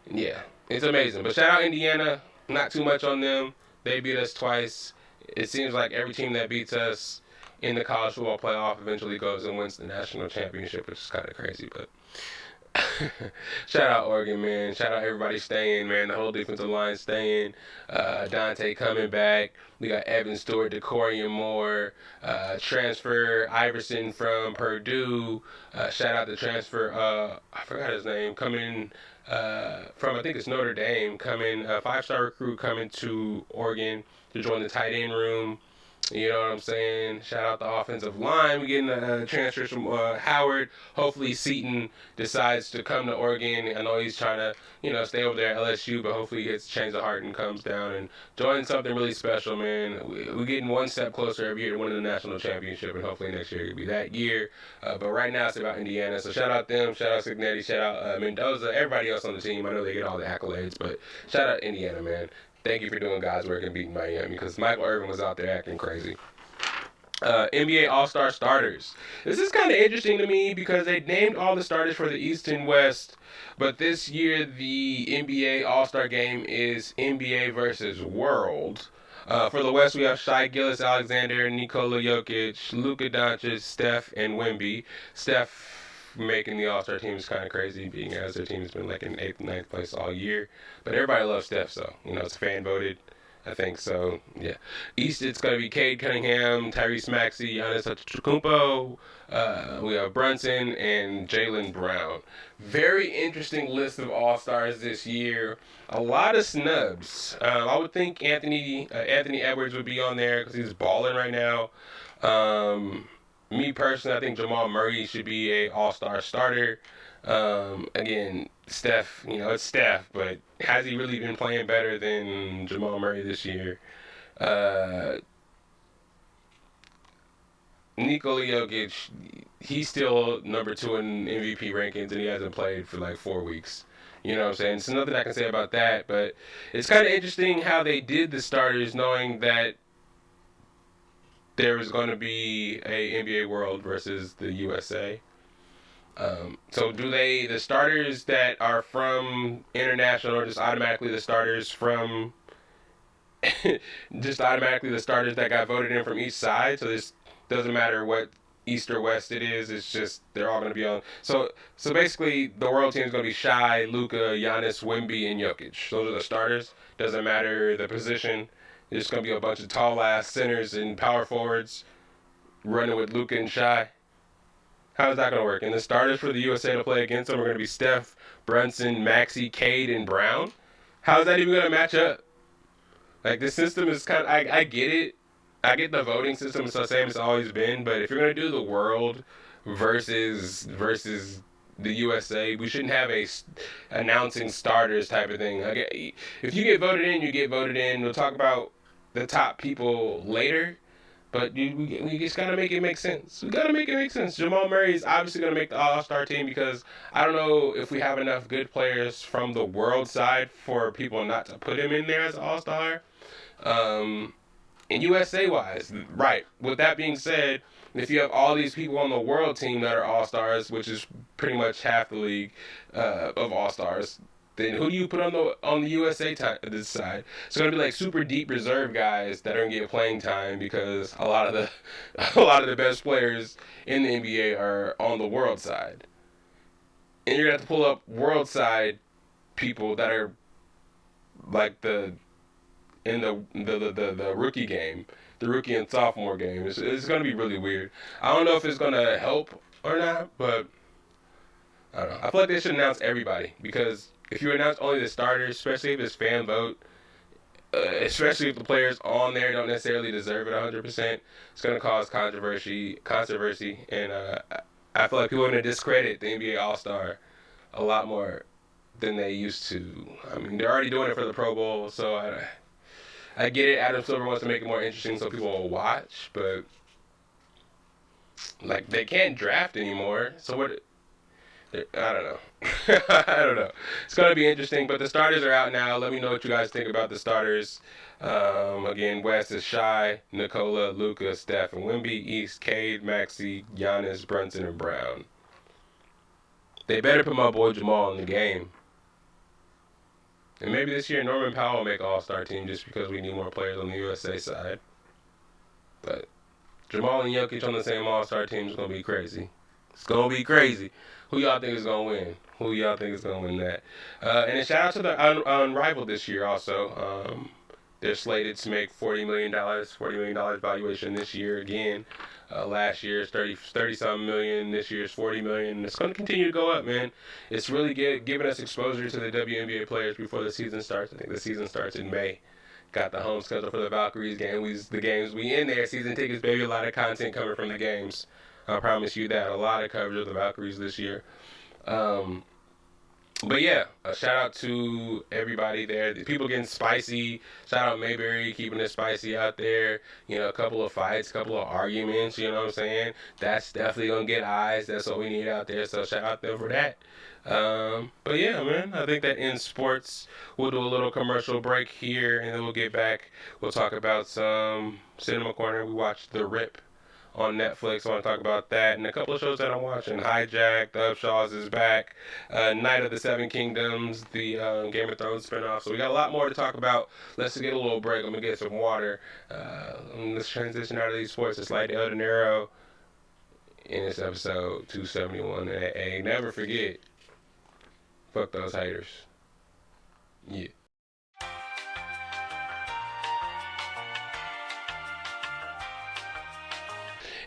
Yeah, it's amazing. But shout out Indiana. Not too much on them. They beat us twice. It seems like every team that beats us in the college football playoff eventually goes and wins the national championship, which is kind of crazy. But shout out Oregon, man. Shout out everybody staying, man. The whole defensive line staying. Dante coming back. We got Evan Stewart, Decorian Moore, transfer Iverson from Purdue. Shout out the transfer, I forgot his name, coming from, I think it's Notre Dame, coming, a 5-star recruit coming to Oregon to join the tight end room. You know what I'm saying? Shout out the offensive line. We're getting transfers from Howard. Hopefully Seton decides to come to Oregon. I know he's trying to, stay over there at LSU, but hopefully he gets a change of heart and comes down and joins something really special, man. We're getting one step closer every year to winning the national championship, and hopefully next year it'll be that year. But right now it's about Indiana. So shout out them. Shout out Signetti. Shout out Mendoza. Everybody else on the team. I know they get all the accolades, but shout out Indiana, man. Thank you for doing God's work and beating Miami, because Michael Irvin was out there acting crazy. NBA All-Star starters. This is kind of interesting to me because they named all the starters for the East and West, but this year the NBA All-Star game is NBA versus World. For the West, we have Shai Gilgeous-Alexander, Nikola Jokic, Luka Doncic, Steph, and Wemby. Steph making the All-Star team is kind of crazy, being as their team has been like in 8th, 9th place all year. But everybody loves Steph, so, it's fan voted. I think so, yeah. East, it's going to be Cade Cunningham, Tyrese Maxey, Giannis Antetokounmpo. We have Brunson and Jaylen Brown. Very interesting list of All-Stars this year. A lot of snubs. I would think Anthony Edwards would be on there because he's balling right now. Me personally, I think Jamal Murray should be a All-Star starter. Again, Steph, it's Steph, but has he really been playing better than Jamal Murray this year? Nikola Jokic, he's still number 2 in MVP rankings, and he hasn't played for like 4 weeks. You know what I'm saying? So nothing I can say about that, but it's kind of interesting how they did the starters, knowing that there was going to be a NBA World versus the USA. So do the starters that are from international or just automatically the starters from just automatically the starters that got voted in from each side? So this doesn't matter what East or West it is, it's just they're all going to be on. So basically the world team is going to be Shai, Luka, Giannis, Wemby, and Jokic. Those are the starters. Doesn't matter the position. It's going to be a bunch of tall ass centers and power forwards running with Luka and Shai. How is that going to work? And the starters for the USA to play against them are going to be Steph, Brunson, Maxey, Cade, and Brown. How is that even going to match up? Like, the system is kind of... I get it. I get the voting system. It's the same as it's always been. But if you're going to do the world versus the USA, we shouldn't have a announcing starters type of thing. Okay, if you get voted in, you get voted in. We'll talk about the top people later. But we just got to make it make sense. We got to make it make sense. Jamal Murray is obviously going to make the All-Star team because I don't know if we have enough good players from the world side for people not to put him in there as an All-Star. And USA-wise, right. With that being said, if you have all these people on the world team that are All-Stars, which is pretty much half the league of All-Stars, then who do you put on the USA this side? It's gonna be like super deep reserve guys that are gonna get playing time because a lot of the best players in the NBA are on the world side, and you're gonna have to pull up world side people that are like the rookie game, the rookie and sophomore game. It's gonna be really weird. I don't know if it's gonna help or not, but I don't know. I feel like they should announce everybody because if you announce only the starters, especially if it's fan vote, especially if the players on there don't necessarily deserve it 100%, it's going to cause controversy, and I feel like people are going to discredit the NBA All-Star a lot more than they used to. I mean, they're already doing it for the Pro Bowl, so I get it. Adam Silver wants to make it more interesting so people will watch, but like they can't draft anymore, so what? I don't know. I don't know. It's going to be interesting, but the starters are out now. Let me know what you guys think about the starters. Again, West is Shai, Nikola, Luka, Steph, and Wemby. East, Cade, Maxey, Giannis, Brunson, and Brown. They better put my boy Jamal in the game. And maybe this year Norman Powell will make All-Star team just because we need more players on the USA side. But Jamal and Jokic on the same All-Star team is going to be crazy. It's going to be crazy. Who y'all think is going to win? Who y'all think is going to win that? And a shout out to the Unrivaled this year also. They're slated to make $40 million valuation this year again. Last year's 30-something million. This year's $40 million. It's going to continue to go up, man. It's really giving us exposure to the WNBA players before the season starts. I think the season starts in May. Got the home schedule for the Valkyries game. The games we in there. Season tickets, baby. A lot of content coming from the games. I promise you that. A lot of coverage of the Valkyries this year. But yeah, a shout out to everybody there. The people getting spicy. Shout out Mayberry keeping it spicy out there. A couple of fights, a couple of arguments, you know what I'm saying? That's definitely going to get eyes. That's what we need out there. So shout out them for that. But yeah, man, I think that ends sports. We'll do a little commercial break here and then we'll get back. We'll talk about some Cinema Corner. We watched The Rip. on Netflix. I want to talk about that and a couple of shows that I'm watching. Hijacked, Upshaw's is back, Night of the Seven Kingdoms, the Game of Thrones spinoff. So we got a lot more to talk about. Let's get a little break. I'm gonna get some water. Let's transition out of these sports. It's Lydell Dinero in this episode 271. Hey, never forget, fuck those haters. Yeah.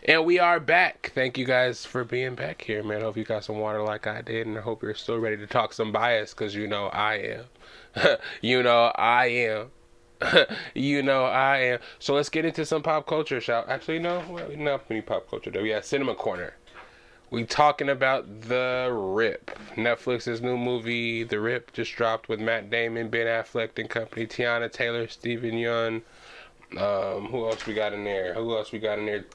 And we are back. Thank you guys for being back here, man. Hope you got some water like I did, and I hope you're still ready to talk some bias, because you know I am. You know I am. You know I am. So let's get into some pop culture, Actually, no, not any pop culture, though. We have Cinema Corner. We talking about The Rip. Netflix's new movie, The Rip, just dropped with Matt Damon, Ben Affleck and company, Tiana Taylor, Stephen Yeun. Who else we got in there?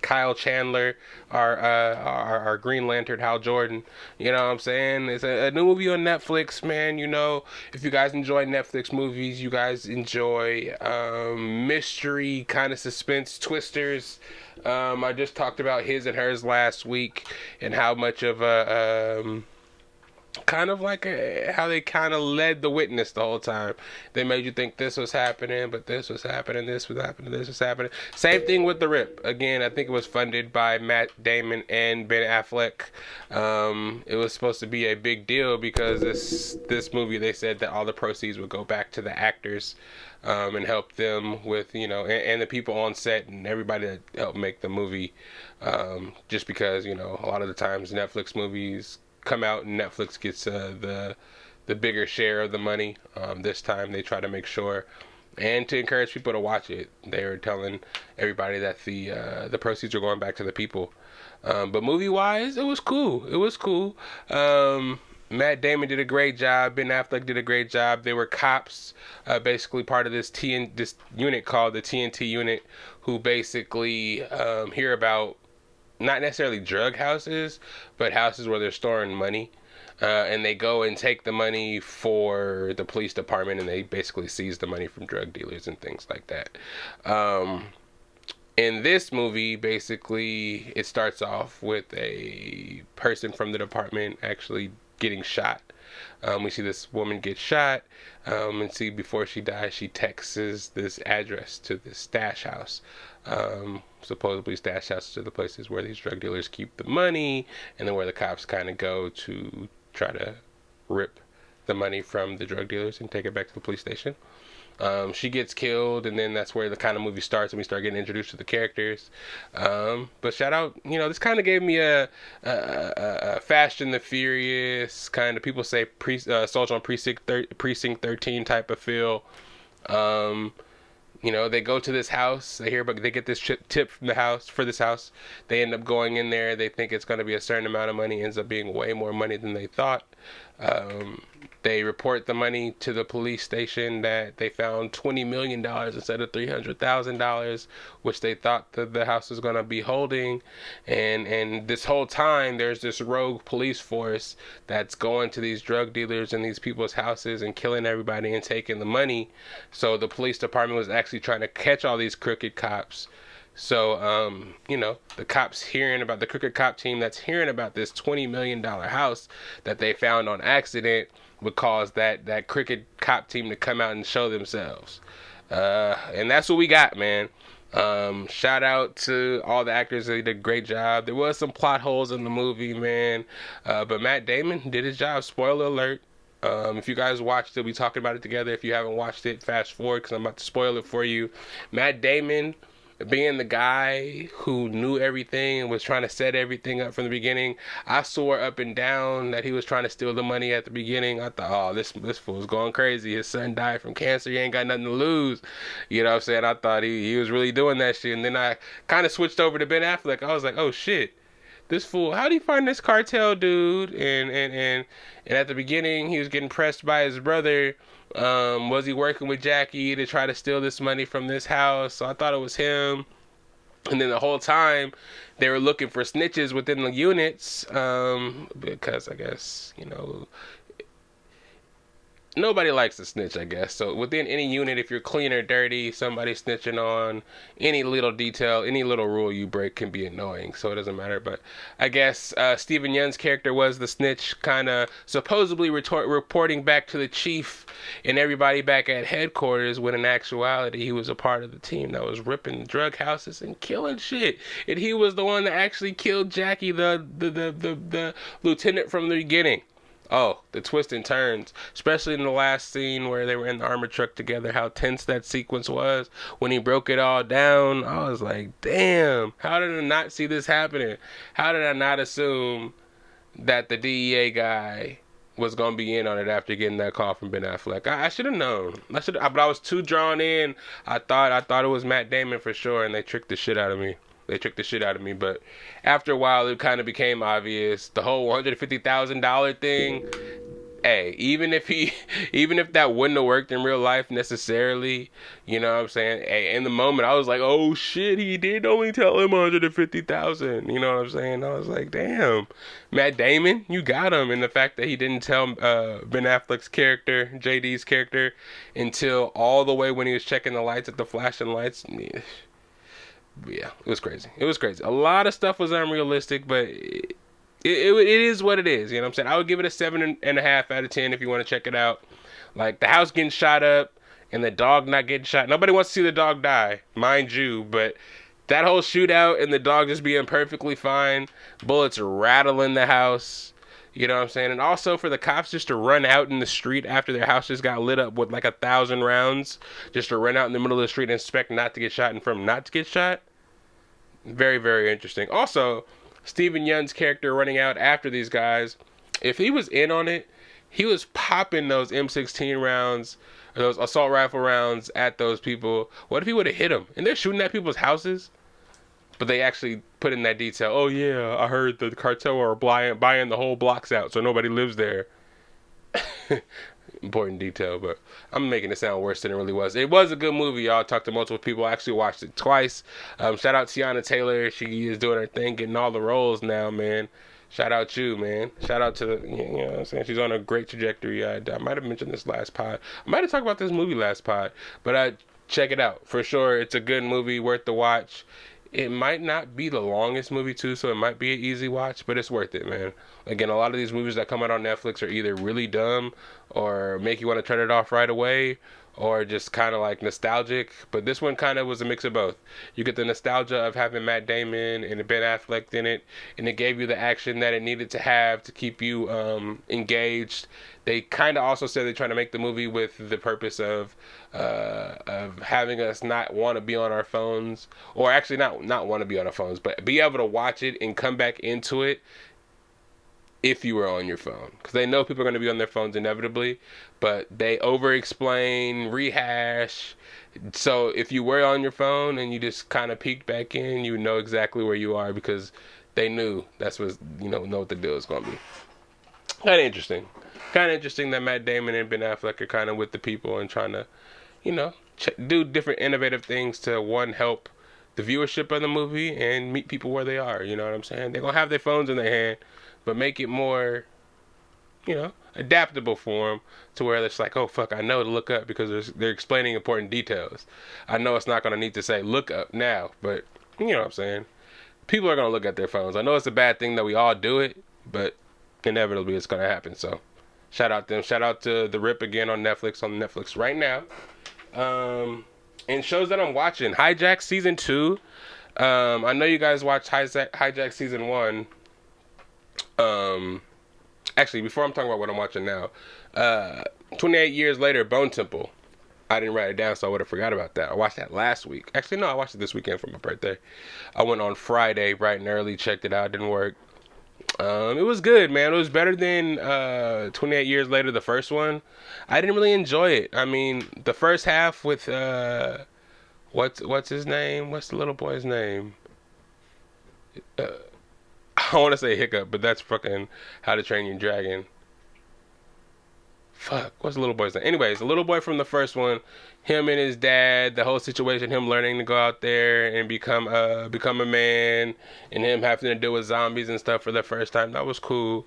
Kyle Chandler, our Green Lantern, Hal Jordan. You know what I'm saying? It's a new movie on Netflix, man. You know, if you guys enjoy Netflix movies, you guys enjoy mystery, kind of suspense twisters. I just talked about His and Hers last week and how much of a kind of like how they kind of led the witness the whole time. They made you think this was happening, but this was happening, this was happening, this was happening. Same thing with The Rip. Again, I think it was funded by Matt Damon and Ben Affleck. It was supposed to be a big deal because this movie, they said that all the proceeds would go back to the actors and help them with, you know, and the people on set and everybody that helped make the movie. Just because, you know, a lot of the times Netflix movies come out and Netflix gets the bigger share of the money. This time they try to make sure and to encourage people to watch it. They were telling everybody that the proceeds are going back to the people. But movie wise, it was cool. Matt Damon did a great job. Ben Affleck did a great job. They were cops, basically part of this unit called the TNT unit, who basically hear about not necessarily drug houses, but houses where they're storing money. And they go and take the money for the police department, and they basically seize the money from drug dealers and things like that. In this movie, basically, it starts off with a person from the department actually getting shot. We see this woman get shot, and see before she dies, she texts this address to this stash house. Supposedly stash houses are the places where these drug dealers keep the money, and then where the cops kind of go to try to rip the money from the drug dealers and take it back to the police station. She gets killed, and then that's where the kind of movie starts, and we start getting introduced to the characters. But shout out, you know, this kind of gave me a Fast and the Furious kind of, people say Soldier on Precinct 13 type of feel. You know, they go to this house. They get this tip from the house for this house. They end up going in there. They think it's going to be a certain amount of money. It ends up being way more money than they thought. They report the money to the police station that they found $20 million instead of $300,000, which they thought that the house was going to be holding. And this whole time, there's this rogue police force that's going to these drug dealers and these people's houses and killing everybody and taking the money. So the police department was actually trying to catch all these crooked cops. So, you know, the cops hearing about the crooked cop team that's hearing about this $20 million house that they found on accident would cause that crooked cop team to come out and show themselves. And that's what we got, man. Shout out to all the actors. They did a great job. There was some plot holes in the movie, man. But Matt Damon did his job. Spoiler alert. If you guys watched it, we talked about it together. If you haven't watched it, fast forward because I'm about to spoil it for you. Matt Damon, being the guy who knew everything and was trying to set everything up from the beginning, I swore up and down that he was trying to steal the money at the beginning. I thought, oh, this fool's going crazy. His son died from cancer. He ain't got nothing to lose. You know what I'm saying? I thought he was really doing that shit. And then I kind of switched over to Ben Affleck. I was like, oh, shit. This fool, how do you find this cartel dude? And at the beginning, he was getting pressed by his brother. Was he working with Jackie to try to steal this money from this house? So I thought it was him. And then the whole time, they were looking for snitches within the units, because I guess, you know, nobody likes to snitch, I guess. So within any unit, if you're clean or dirty, somebody snitching on any little detail, any little rule you break can be annoying. So it doesn't matter. But I guess Steven Yeun's character was the snitch, kind of supposedly reporting back to the chief and everybody back at headquarters, when in actuality he was a part of the team that was ripping drug houses and killing shit. And he was the one that actually killed Jackie, the lieutenant from the beginning. Oh, the twists and turns, especially in the last scene where they were in the armored truck together, how tense that sequence was. When he broke it all down, I was like, damn, how did I not see this happening? How did I not assume that the DEA guy was going to be in on it after getting that call from Ben Affleck? I should have known. But I was too drawn in. I thought it was Matt Damon for sure, and they tricked the shit out of me. But after a while, it kind of became obvious. The whole $150,000 thing. Hey, even if that wouldn't have worked in real life necessarily, you know what I'm saying? Hey, in the moment, I was like, oh shit, he did only tell him $150,000. You know what I'm saying? I was like, damn, Matt Damon, you got him. And the fact that he didn't tell Ben Affleck's character, JD's character, until all the way when he was checking the lights at the flashing lights. Yeah, it was crazy. A lot of stuff was unrealistic, but it is what it is. You know what I'm saying? I would give it a 7.5 out of 10 if you want to check it out. Like, the house getting shot up and the dog not getting shot. Nobody wants to see the dog die, mind you, but that whole shootout and the dog just being perfectly fine, bullets rattling the house. You know what I'm saying? And also for the cops just to run out in the street after their house just got lit up with like 1,000 rounds, just to run out in the middle of the street and expect not to get shot and from not to get shot. Very, very interesting. Also, Steven Yeun's character running out after these guys, if he was in on it, he was popping those M16 rounds, or those assault rifle rounds at those people. What if he would have hit them? And they're shooting at people's houses? But they actually put in that detail. Oh yeah, I heard the cartel are buying the whole blocks out so nobody lives there. Important detail, but I'm making it sound worse than it really was. It was a good movie, y'all. I talked to multiple people. I actually watched it twice. Shout out Tiana Taylor. She is doing her thing, getting all the roles now, man. Shout out you, man. Shout out to the, you know what I'm saying? She's on a great trajectory. I might have mentioned this last pod. I might have talked about this movie last pod, but check it out. For sure, it's a good movie, worth the watch. It might not be the longest movie too, so it might be an easy watch, but it's worth it, man. Again, a lot of these movies that come out on Netflix are either really dumb or make you want to turn it off right away, or just kind of like nostalgic. But this one kind of was a mix of both. You get the nostalgia of having Matt Damon and Ben Affleck in it, and it gave you the action that it needed to have to keep you engaged. They kind of also said they're trying to make the movie with the purpose of having us not want to be on our phones, or actually not want to be on our phones, but be able to watch it and come back into it if you were on your phone. Because they know people are going to be on their phones inevitably, but they over-explain, rehash. So if you were on your phone and you just kind of peeked back in, you know exactly where you are, because they knew that's what, know what the deal is going to be. Kind of interesting that Matt Damon and Ben Affleck are kind of with the people and trying to, do different innovative things to, one, help the viewership of the movie and meet people where they are. You know what I'm saying? They're going to have their phones in their hand, but make it more, adaptable for them to where it's like, oh, fuck, I know to look up because they're explaining important details. I know it's not going to need to say look up now, but you know what I'm saying? People are going to look at their phones. I know it's a bad thing that we all do it, but inevitably it's going to happen. So shout out to them. Shout out to The Rip again on Netflix right now. And shows that I'm watching. Hijack Season 2. I know you guys watched Hijack Season 1. Actually, before I'm talking about what I'm watching now, 28 years later, Bone Temple. I didn't write it down, so I would have forgot about that. I watched that last week. Actually, no, I watched it this weekend for my birthday. I went on Friday, bright and early, checked it out. It didn't work. It was good, man. It was better than 28 years later, the first one. I didn't really enjoy it. I mean, the first half with what's his name? What's the little boy's name? I want to say Hiccup, but that's fucking How to Train Your Dragon. Fuck, what's the little boy's name? Anyways, the little boy from the first one, him and his dad, the whole situation, him learning to go out there and become a man, and him having to deal with zombies and stuff for the first time. That was cool.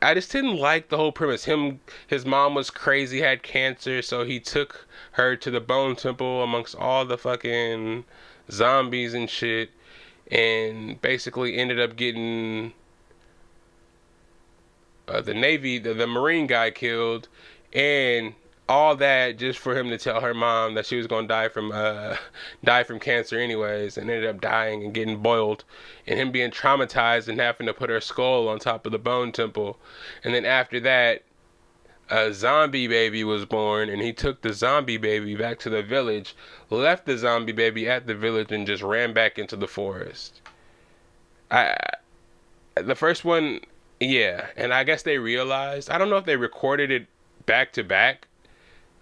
I just didn't like the whole premise. His mom was crazy, had cancer, so he took her to the Bone Temple amongst all the fucking zombies and shit, and basically ended up getting the Navy, the Marine guy killed, and all that just for him to tell her mom that she was gonna die from cancer anyways, and ended up dying and getting boiled, and him being traumatized and having to put her skull on top of the Bone Temple, and then after that, a zombie baby was born, and he took the zombie baby back to the village, left the zombie baby at the village, and just ran back into the forest. The first one, yeah, and I guess they realized, I don't know if they recorded it back to back,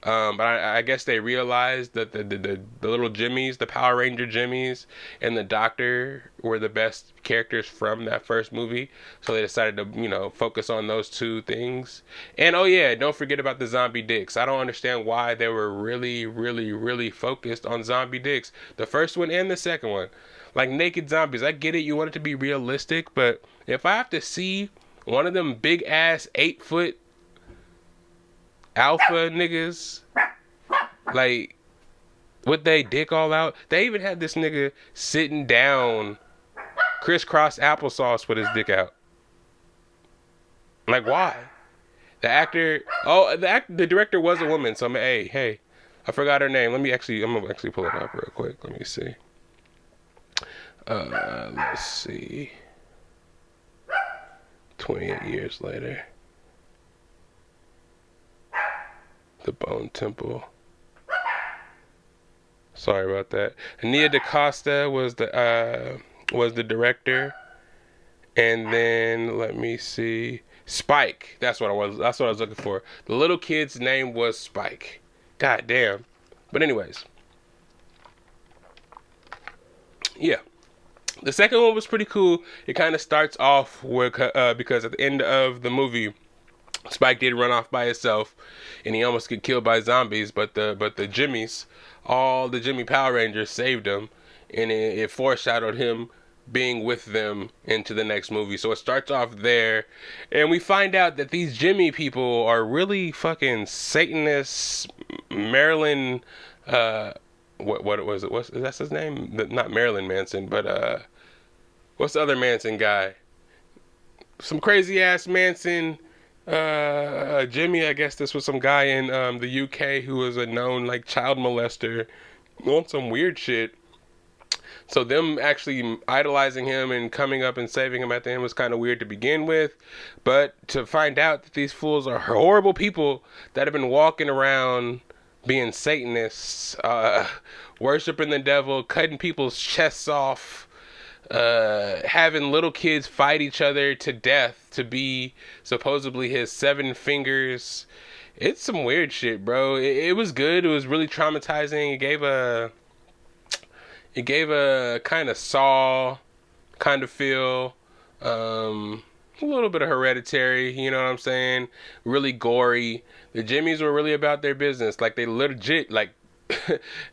but I guess they realized that the little Jimmies, the Power Ranger Jimmies, and the Doctor were the best characters from that first movie. So they decided to, focus on those two things. And oh yeah, don't forget about the zombie dicks. I don't understand why they were really, really, really focused on zombie dicks. The first one and the second one. Like naked zombies. I get it, you want it to be realistic, but if I have to see one of them big ass 8-foot alpha niggas, like, with they dick all out. They even had this nigga sitting down, crisscross applesauce with his dick out. Like, why? The actor, the director was a woman. So hey, I forgot her name. I'm gonna actually pull it up real quick. Let me see. Let's see. 28 years later. The Bone Temple. Sorry about that. Nia DaCosta was the director, and then let me see. Spike. That's what I was looking for. The little kid's name was Spike. God damn. But anyways, yeah. The second one was pretty cool. It kind of starts off with because at the end of the movie, Spike did run off by himself, and he almost get killed by zombies. But the Jimmies, all the Jimmy Power Rangers saved him, and it foreshadowed him being with them into the next movie. So it starts off there, and we find out that these Jimmy people are really fucking Satanists. Marilyn, what was it? That's his name? Not Marilyn Manson, but what's the other Manson guy? Some crazy ass Manson. Jimmy, I guess this was some guy in the UK who was a known like child molester on some weird shit. So them actually idolizing him and coming up and saving him at the end was kind of weird to begin with. But to find out that these fools are horrible people that have been walking around being Satanists, worshiping the devil, cutting people's chests off, having little kids fight each other to death to be supposedly his 7 fingers. It's some weird shit, bro. It was good. It was really traumatizing. It gave a kind of Saw kind of feel. A little bit of Hereditary, you know what I'm saying? Really gory. The Jimmies were really about their business. Like, they legit, like,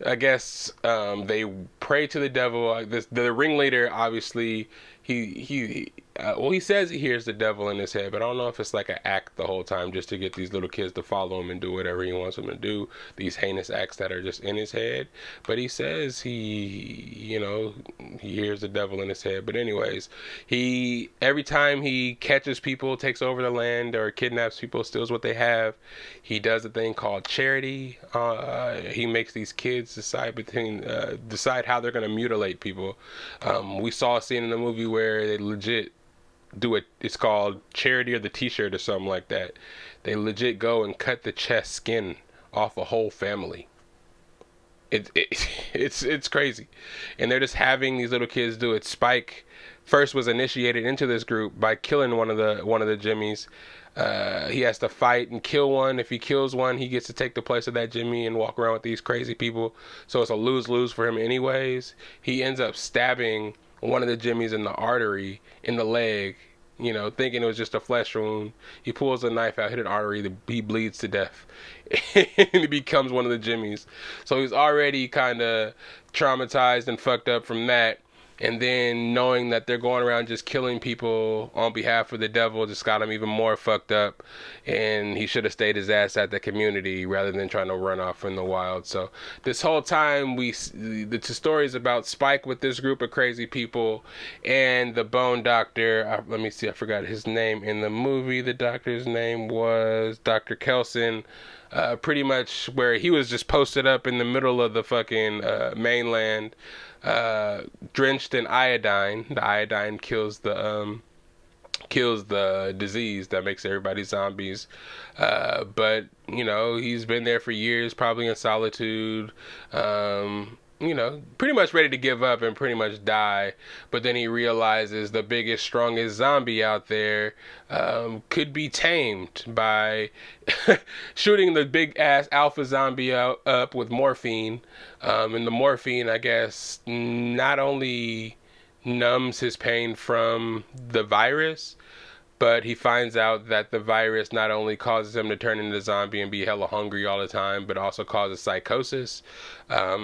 I guess they pray to the devil. The ringleader, obviously, he says he hears the devil in his head, but I don't know if it's like an act the whole time just to get these little kids to follow him and do whatever he wants them to do, these heinous acts that are just in his head. But he says he hears the devil in his head. But anyways, every time he catches people, takes over the land, or kidnaps people, steals what they have, he does a thing called charity. He makes these kids decide how they're going to mutilate people. We saw a scene in the movie where they legit do it. It's called Charity or the T-shirt or something like that. They legit go and cut the chest skin off a whole family. It's crazy, and they're just having these little kids do it. Spike first was initiated into this group by killing one of the Jimmies. He has to fight and kill one. If he kills one, he gets to take the place of that Jimmy and walk around with these crazy people. So it's a lose-lose for him anyways. He ends up stabbing one of the Jimmies in the artery in the leg, thinking it was just a flesh wound. He pulls a knife out, hit an artery, he bleeds to death. And he becomes one of the Jimmies. So he's already kind of traumatized and fucked up from that. And then knowing that they're going around just killing people on behalf of the devil just got him even more fucked up. And he should have stayed his ass at the community rather than trying to run off in the wild. So this whole time the story is about Spike with this group of crazy people and the bone doctor. Let me see, I forgot his name in the movie. The doctor's name was Dr. Kelson. Pretty much where he was just posted up in the middle of the fucking mainland, drenched in iodine. The iodine kills the disease that makes everybody zombies. But you know, he's been there for years, probably in solitude. You know, pretty much ready to give up and pretty much die. But then he realizes the biggest, strongest zombie out there could be tamed by shooting the big ass alpha zombie up with morphine. And the morphine, I guess, not only numbs his pain from the virus, but he finds out that the virus not only causes him to turn into a zombie and be hella hungry all the time, but also causes psychosis,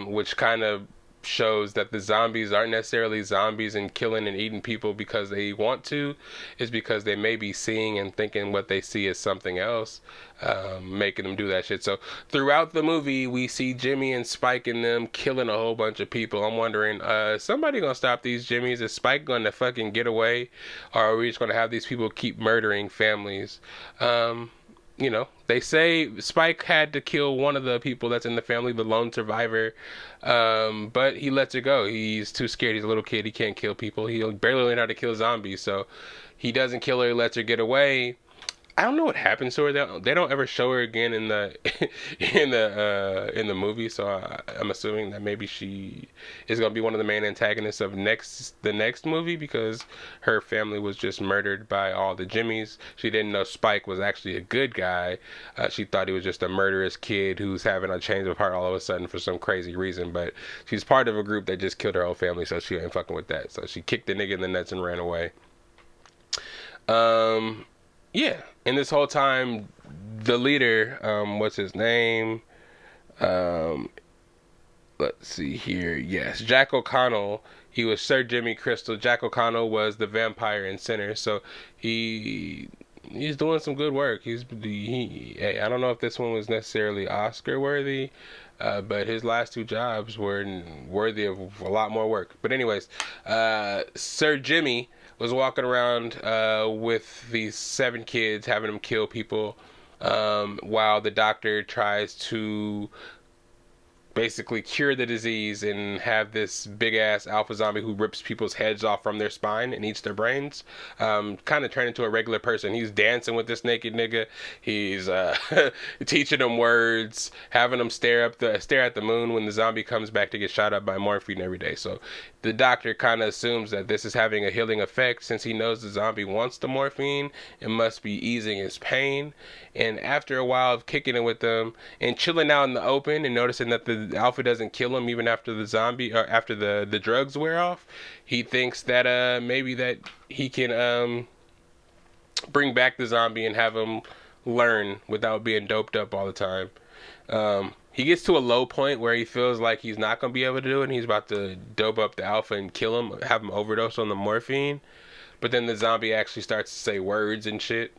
which kind of shows that the zombies aren't necessarily zombies and killing and eating people because they want to. It's because they may be seeing and thinking what they see is something else, making them do that shit. So throughout the movie, we see Jimmy and Spike and them killing a whole bunch of people. I'm wondering, somebody gonna stop these Jimmys? Is Spike gonna fucking get away? Or are we just gonna have these people keep murdering families? You know, they say Spike had to kill one of the people that's in the family, the lone survivor, but he lets it go. He's too scared. He's a little kid. He can't kill people. He barely learned how to kill zombies, so he doesn't kill her. He lets her get away. I don't know what happens to her. They don't ever show her again in the in the movie. So I'm assuming that maybe she is gonna be one of the main antagonists of the next movie, because her family was just murdered by all the Jimmys. She didn't know Spike was actually a good guy. She thought he was just a murderous kid who's having a change of heart all of a sudden for some crazy reason. But she's part of a group that just killed her whole family, so she ain't fucking with that. So she kicked the nigga in the nuts and ran away. Yeah, and this whole time, the leader, what's his name? Let's see here. Yes, Jack O'Connell. He was Sir Jimmy Crystal. Jack O'Connell was the vampire in Sinner. So he's doing some good work. Hey, I don't know if this one was necessarily Oscar worthy, but his last two jobs were worthy of a lot more work. But anyways, Sir Jimmy was walking around with these 7 kids, having them kill people, while the doctor tries to basically cure the disease and have this big ass alpha zombie who rips people's heads off from their spine and eats their brains kind of turn into a regular person. He's dancing with this naked nigga. He's teaching them words, having them stare at the moon when the zombie comes back to get shot up by morphine every day. So the doctor kind of assumes that this is having a healing effect, since he knows the zombie wants the morphine. It must be easing his pain. And after a while of kicking it with them and chilling out in the open and noticing that the alpha doesn't kill him even after the zombie or after the drugs wear off, he thinks that maybe that he can bring back the zombie and have him learn without being doped up all the time. He gets to a low point where he feels like he's not going to be able to do it, and he's about to dope up the alpha and kill him, have him overdose on the morphine. But then the zombie actually starts to say words and shit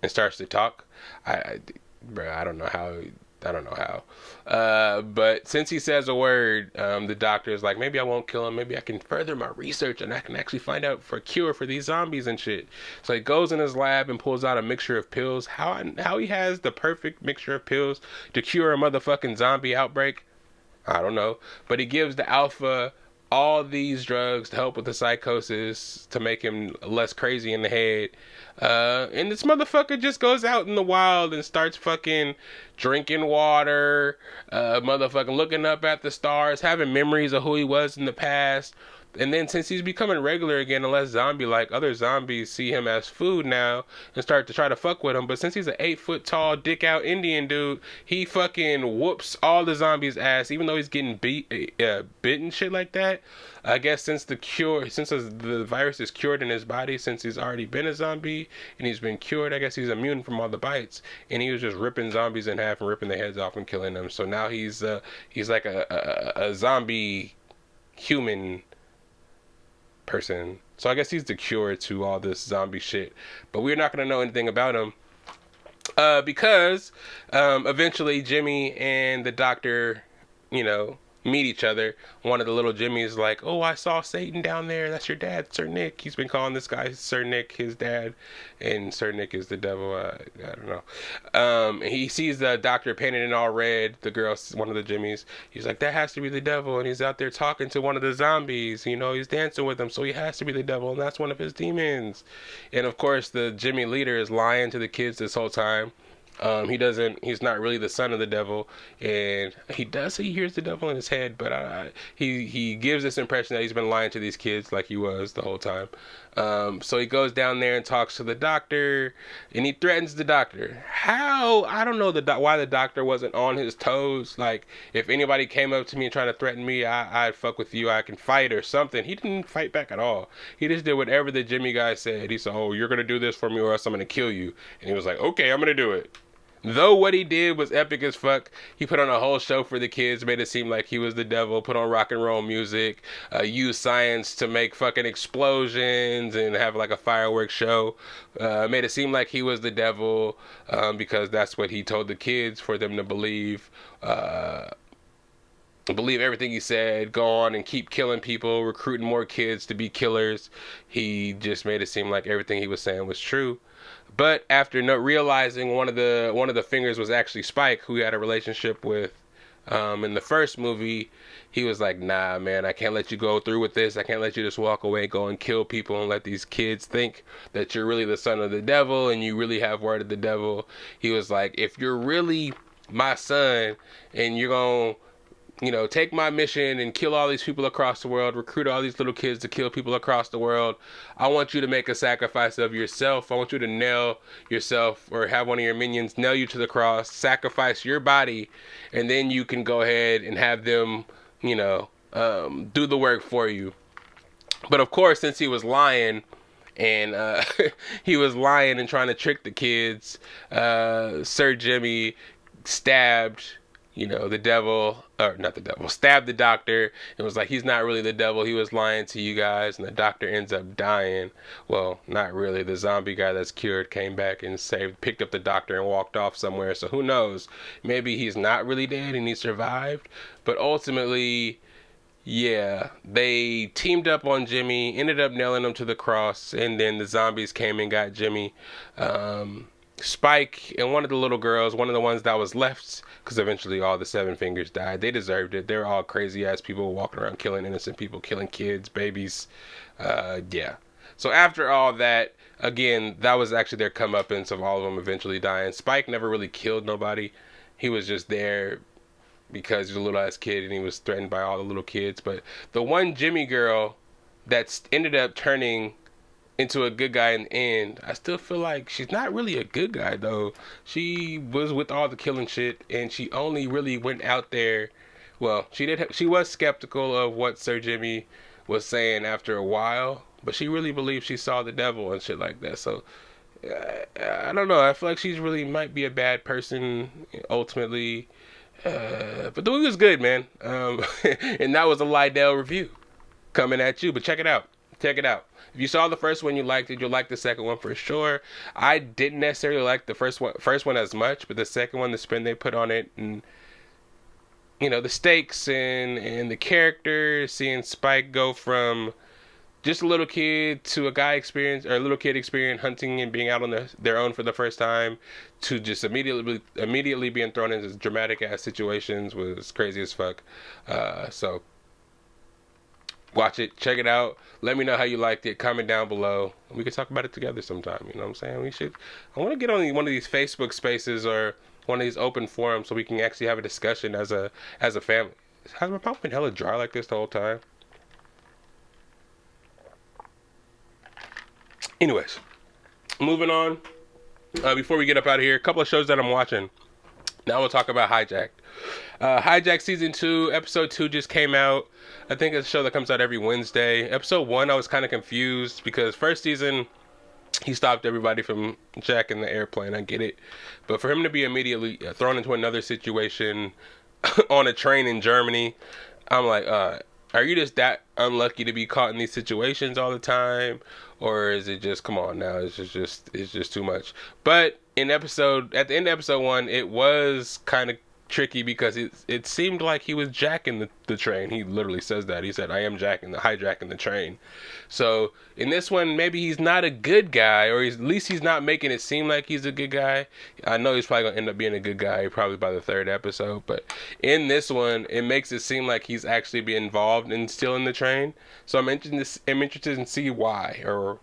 and starts to talk. I don't know how. But since he says a word, the doctor is like, maybe I won't kill him. Maybe I can further my research and I can actually find out for a cure for these zombies and shit. So he goes in his lab and pulls out a mixture of pills. How he has the perfect mixture of pills to cure a motherfucking zombie outbreak, I don't know. But he gives the alpha all these drugs to help with the psychosis, to make him less crazy in the head. And this motherfucker just goes out in the wild and starts fucking drinking water, motherfucking looking up at the stars, having memories of who he was in the past. And then since he's becoming regular again, unless zombie-like, other zombies see him as food now and start to try to fuck with him. But since he's an 8-foot tall, dick-out Indian dude, he fucking whoops all the zombies' ass, even though he's getting bitten shit like that. I guess since the virus is cured in his body, since he's already been a zombie and he's been cured, I guess he's immune from all the bites. And he was just ripping zombies in half and ripping their heads off and killing them. So now he's like a zombie human person. So I guess he's the cure to all this zombie shit. But we're not going to know anything about him. Because eventually Jimmy and the doctor, meet each other. One of the little Jimmy's like, "Oh, I saw Satan down there. That's your dad, Sir Nick." He's been calling this guy Sir Nick his dad, and Sir Nick is the devil. I don't know. He sees the doctor painted in all red. The girl, one of the Jimmys, he's like, "That has to be the devil," and he's out there talking to one of the zombies. He's dancing with them, so he has to be the devil, and that's one of his demons. And of course, the Jimmy leader is lying to the kids this whole time. He's not really the son of the devil, and he hears the devil in his head, but he gives this impression that he's been lying to these kids like he was the whole time. So he goes down there and talks to the doctor, and he threatens the doctor. How? I don't know why the doctor wasn't on his toes. Like, if anybody came up to me and tried to threaten me, I'd fuck with you, I can fight or something. He didn't fight back at all. He just did whatever the Jimmy guy said. He said, "Oh, you're gonna do this for me or else I'm gonna kill you." And he was like, "Okay, I'm gonna do it." Though what he did was epic as fuck. He put on a whole show for the kids, made it seem like he was the devil, put on rock and roll music, used science to make fucking explosions and have like a fireworks show. Made it seem like he was the devil because that's what he told the kids for them to believe. Believe everything he said, go on and keep killing people, recruiting more kids to be killers. He just made it seem like everything he was saying was true. But after realizing one of the fingers was actually Spike, who he had a relationship with in the first movie, he was like, "Nah, man, I can't let you go through with this. I can't let you just walk away, go and kill people and let these kids think that you're really the son of the devil and you really have word of the devil." He was like, "If you're really my son and you're going to take my mission and kill all these people across the world, recruit all these little kids to kill people across the world, I want you to make a sacrifice of yourself. I want you to nail yourself or have one of your minions nail you to the cross, sacrifice your body, and then you can go ahead and have them, do the work for you." But of course, since he was lying, and he was lying and trying to trick the kids, Sir Jimmy stabbed the devil, or not the devil, stabbed the doctor and was like, "He's not really the devil, he was lying to you guys," and the doctor ends up dying. Well, not really. The zombie guy that's cured came back and picked up the doctor and walked off somewhere, so who knows? Maybe he's not really dead and he survived, but ultimately, yeah, they teamed up on Jimmy, ended up nailing him to the cross, and then the zombies came and got Jimmy. Spike and one of the little girls, one of the ones that was left, because eventually all the seven fingers died. They deserved it. They're all crazy ass people walking around killing innocent people, killing kids, babies. Yeah. So after all that, again, that was actually their comeuppance of all of them eventually dying. Spike never really killed nobody. He was just there because he was a little ass kid and he was threatened by all the little kids. But the one Jimmy girl that ended up turning into a good guy in the end, I still feel like she's not really a good guy though. She was with all the killing shit and she only really went out there, well, she was skeptical of what Sir Jimmy was saying after a while, but she really believed she saw the devil and shit like that. So I don't know, I feel like she's really might be a bad person ultimately. But the movie was good, man. And that was a Lydell review coming at you, but check it out. If you saw the first one, you liked it, you'll like the second one for sure. I didn't necessarily like the first one as much, but the second one, the spin they put on it, and the stakes and the characters, seeing Spike go from just a little kid to a little kid experience hunting and being out on their own for the first time, to just immediately being thrown into dramatic ass situations was crazy as fuck. So watch it, check it out. Let me know how you liked it. Comment down below. We can talk about it together sometime. You know what I'm saying? I want to get on one of these Facebook spaces or one of these open forums so we can actually have a discussion as a family. Has my mouth been hella dry like this the whole time? Anyways, moving on. Before we get up out of here, a couple of shows that I'm watching. Now we'll talk about Hijacked. Hijacked Season 2, Episode 2 just came out. I think it's a show that comes out every Wednesday. Episode 1, I was kind of confused because first season, he stopped everybody from jacking the airplane. I get it. But for him to be immediately thrown into another situation on a train in Germany, I'm like, are you just that unlucky to be caught in these situations all the time, or is it just come on now? It's just too much. But at the end of episode 1, it was kind of tricky because it seemed like he was jacking the train. He literally says that. He said, "I am hijacking the train." So in this one, maybe he's not a good guy, or at least he's not making it seem like he's a good guy. I know he's probably gonna end up being a good guy probably by the 3rd episode, but in this one, it makes it seem like he's actually being involved in stealing the train. So I'm interested in see why, or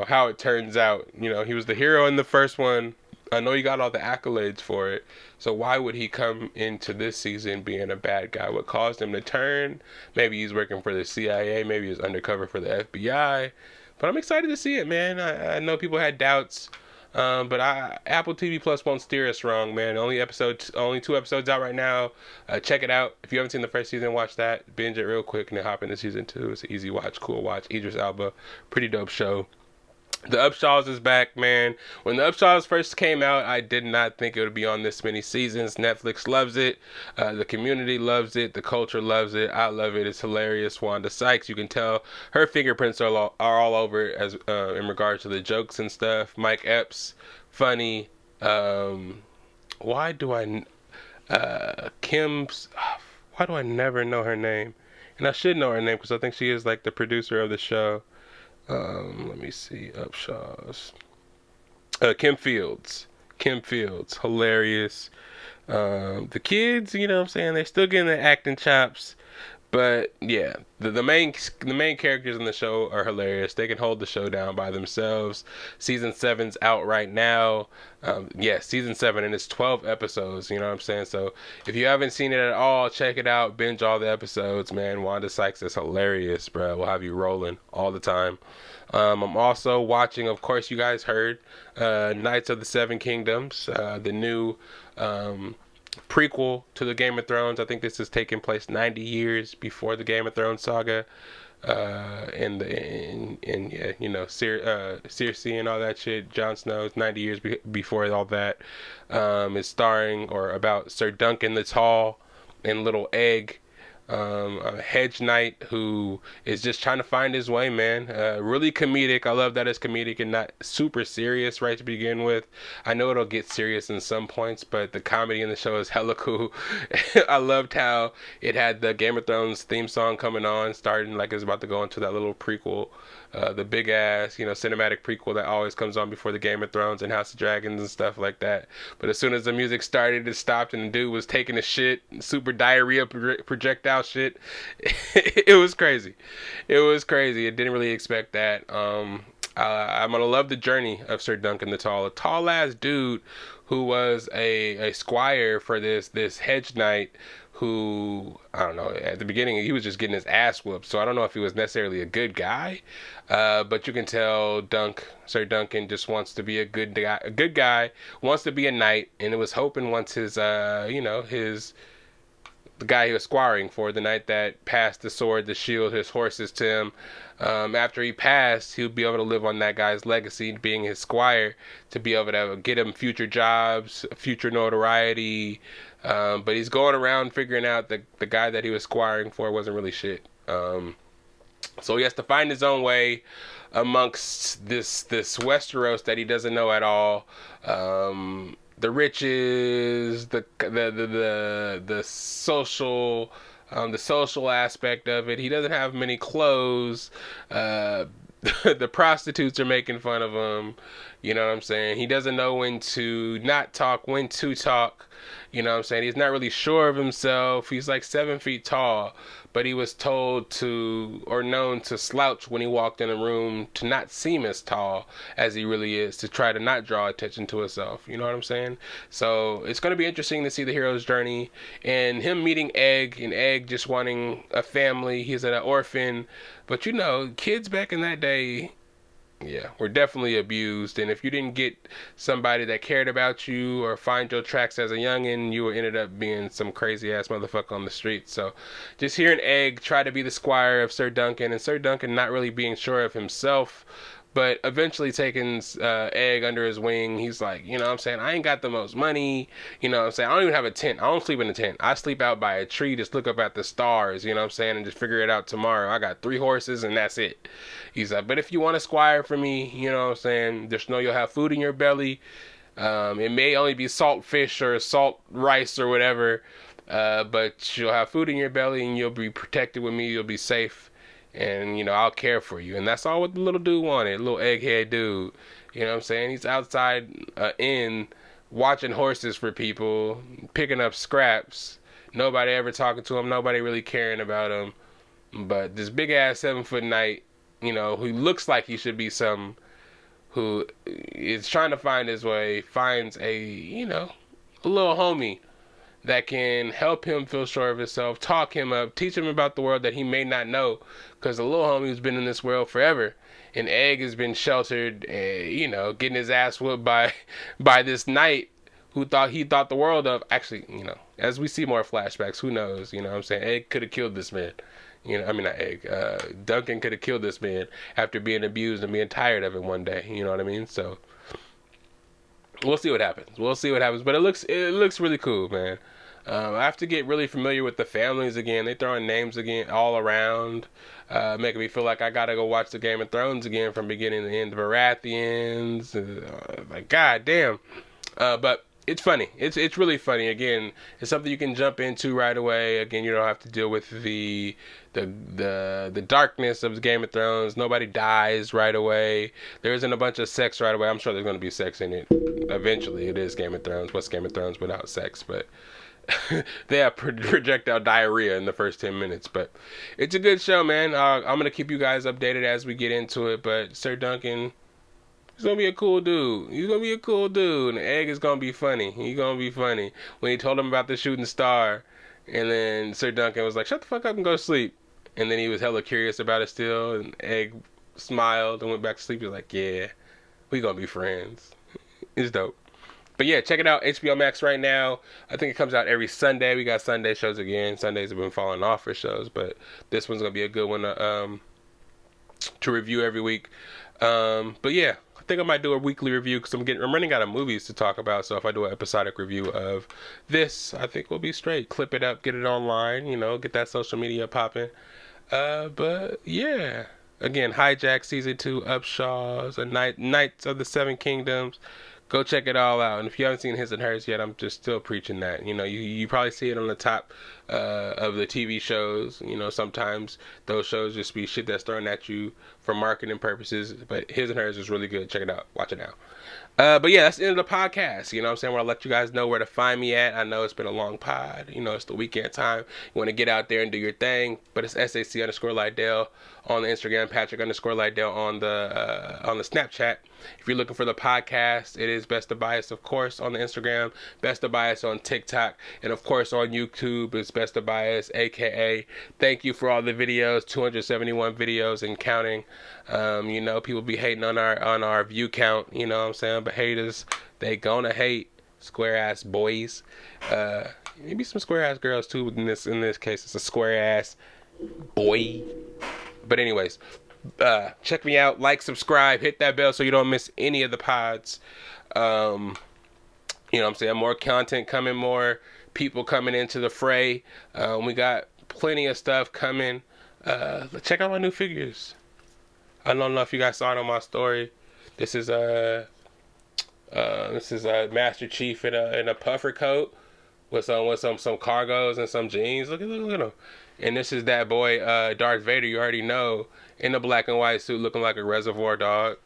how it turns out. He was the hero in the first one. I know he got all the accolades for it. So why would he come into this season being a bad guy? What caused him to turn? Maybe he's working for the CIA. Maybe he's undercover for the FBI. But I'm excited to see it, man. I know people had doubts. But Apple TV Plus won't steer us wrong, man. Only 2 episodes out right now. Check it out. If you haven't seen the first season, watch that. Binge it real quick and then hop into season 2. It's an easy watch, cool watch. Idris Elba. Pretty dope show. The Upshaws is back, man. When the Upshaws first came out, I did not think it would be on this many seasons. Netflix loves it. The community loves it. The culture loves it. I love it. It's hilarious. Wanda Sykes, you can tell her fingerprints are all over it as in regards to the jokes and stuff. Mike Epps, funny. Why do I never know her name? And I should know her name because I think she is like the producer of the show. Let me see. Upshaws. Kim Fields, hilarious. The kids, what I'm saying, they're still getting their acting chops, but yeah, the main characters in the show are hilarious. They can hold the show down by themselves. Season 7's out right now. Season 7, and it's 12 episodes. You know what I'm saying? So if you haven't seen it at all, check it out. Binge all the episodes, man. Wanda Sykes is hilarious, bro. We'll have you rolling all the time. I'm also watching, of course, you guys heard, Knights of the Seven Kingdoms, the new prequel to the Game of Thrones. I think this is taking place 90 years before the Game of Thrones saga. Cersei and all that shit. Jon Snow's 90 years before all that. It's starring or about Sir Duncan the Tall and Little Egg. A hedge knight who is just trying to find his way, man. Really comedic. I love that it's comedic and not super serious right to begin with. I know it'll get serious in some points, but the comedy in the show is hella cool. I loved how it had the Game of Thrones theme song coming on, starting like it's about to go into that little prequel. The big ass, cinematic prequel that always comes on before the Game of Thrones and House of Dragons and stuff like that. But as soon as the music started, it stopped and the dude was taking a shit, super diarrhea projectile shit. It was crazy. I didn't really expect that. I'm gonna love the journey of Sir Duncan the Tall, a tall ass dude who was a squire for this hedge knight. Who, I don't know, at the beginning he was just getting his ass whooped, so I don't know if he was necessarily a good guy, but you can tell Sir Duncan just wants to be a good guy, wants to be a knight, and it was hoping once the guy he was squiring for, the knight that passed the sword, the shield, his horses to him, after he passed, he'll be able to live on that guy's legacy, being his squire, to be able to get him future jobs, future notoriety. But he's going around figuring out the guy that he was squiring for wasn't really shit. So he has to find his own way amongst this Westeros that he doesn't know at all. The riches, the social, the social aspect of it. He doesn't have many clothes. The prostitutes are making fun of him. You know what I'm saying? He doesn't know when to not talk, when to talk. You know what I'm saying? He's not really sure of himself. He's like 7 feet tall, but he was told to, or known to, slouch when he walked in a room, to not seem as tall as he really is, to try to not draw attention to himself. You know what I'm saying? So it's going to be interesting to see the hero's journey and him meeting Egg, and Egg just wanting a family. He's an orphan, but kids back in that day, yeah, were definitely abused. And if you didn't get somebody that cared about you or find your tracks as a youngin', you ended up being some crazy ass motherfucker on the street. So just hearing Egg try to be the squire of Sir Duncan, and Sir Duncan not really being sure of himself, But eventually taking Egg under his wing, he's like, you know what I'm saying, I ain't got the most money. You know what I'm saying, I don't even have a tent. I don't sleep in a tent. I sleep out by a tree, just look up at the stars, you know what I'm saying, and just figure it out tomorrow. I got 3 horses and that's it. He's like, but if you want to squire for me, you know what I'm saying, just know you'll have food in your belly. It may only be salt fish or salt rice or whatever, but you'll have food in your belly and you'll be protected with me. You'll be safe. And, you know, I'll care for you. And that's all what the little dude wanted, little egghead dude. You know what I'm saying? He's outside inn watching horses for people, picking up scraps. Nobody ever talking to him. Nobody really caring about him. But this big-ass 7-foot knight, you know, who looks like he should be some, who is trying to find his way, finds a, you know, a little homie that can help him feel sure of himself, talk him up, teach him about the world that he may not know, because the little homie's been in this world forever, and Egg has been sheltered, you know, getting his ass whooped by this knight who he thought the world of. Actually, you know, as we see more flashbacks, who knows, you know what I'm saying, Egg could have killed this man. You know, I mean, not Egg. Duncan could have killed this man after being abused and being tired of it one day. You know what I mean? So we'll see what happens. But it looks really cool, man. I have to get really familiar with the families again. They throwing names again all around, making me feel like I gotta go watch the Game of Thrones again from beginning to end. The Baratheons, like goddamn. But it's funny. It's really funny. Again, it's something you can jump into right away. Again, you don't have to deal with the darkness of the Game of Thrones. Nobody dies right away. There isn't a bunch of sex right away. I'm sure there's going to be sex in it eventually. It is Game of Thrones. What's Game of Thrones without sex? But they have projectile diarrhea in the first 10 minutes. But it's a good show, man. I'm going to keep you guys updated as we get into it. But Sir Duncan, he's going to be a cool dude. And Egg is going to be funny. He's going to be funny. When he told him about the shooting star, and then Sir Duncan was like, shut the fuck up and go to sleep. And then he was hella curious about it still. And Egg smiled and went back to sleep. He was like, yeah, we going to be friends. It's dope. But yeah, check it out. HBO Max right now. I think it comes out every Sunday. We got Sunday shows again. Sundays have been falling off for shows. But this one's going to be a good one to review every week. But yeah, I think I might do a weekly review because I'm running out of movies to talk about. So if I do an episodic review of this, I think we'll be straight. Clip it up, get it online, you know, get that social media popping. But yeah, again, Hijack Season 2, Upshaws, and Knights of the Seven Kingdoms. Go check it all out. And if you haven't seen His and Hers yet, I'm just still preaching that. You know, you probably see it on the top of the TV shows. You know, sometimes those shows just be shit that's thrown at you for marketing purposes. But His and Hers is really good. Check it out. Watch it now. But yeah, that's the end of the podcast. You know what I'm saying? Where I let you guys know where to find me at. I know it's been a long pod. You know, it's the weekend time. You want to get out there and do your thing. But it's SAC_Lydell on the Instagram, Patrick_Lydell on the Snapchat. If you're looking for the podcast, it is Best of Bias, of course, on the Instagram, Best of Bias on TikTok, and of course on YouTube, it's Best of Bias, aka thank you for all the videos, 271 videos and counting. You know, people be hating on our view count, you know what I'm saying? But haters, they gonna hate. Square ass boys. Maybe some square ass girls too. In this case, it's a square ass boy. But anyways, check me out, like, subscribe, hit that bell so you don't miss any of the pods. You know what I'm saying? More content coming, more people coming into the fray. We got plenty of stuff coming. Check out my new figures. I don't know if you guys saw it on my story. This is Master Chief in a puffer coat with some cargos and some jeans. Look at him. And this is that boy Darth Vader, you already know, in a black and white suit looking like a reservoir dog.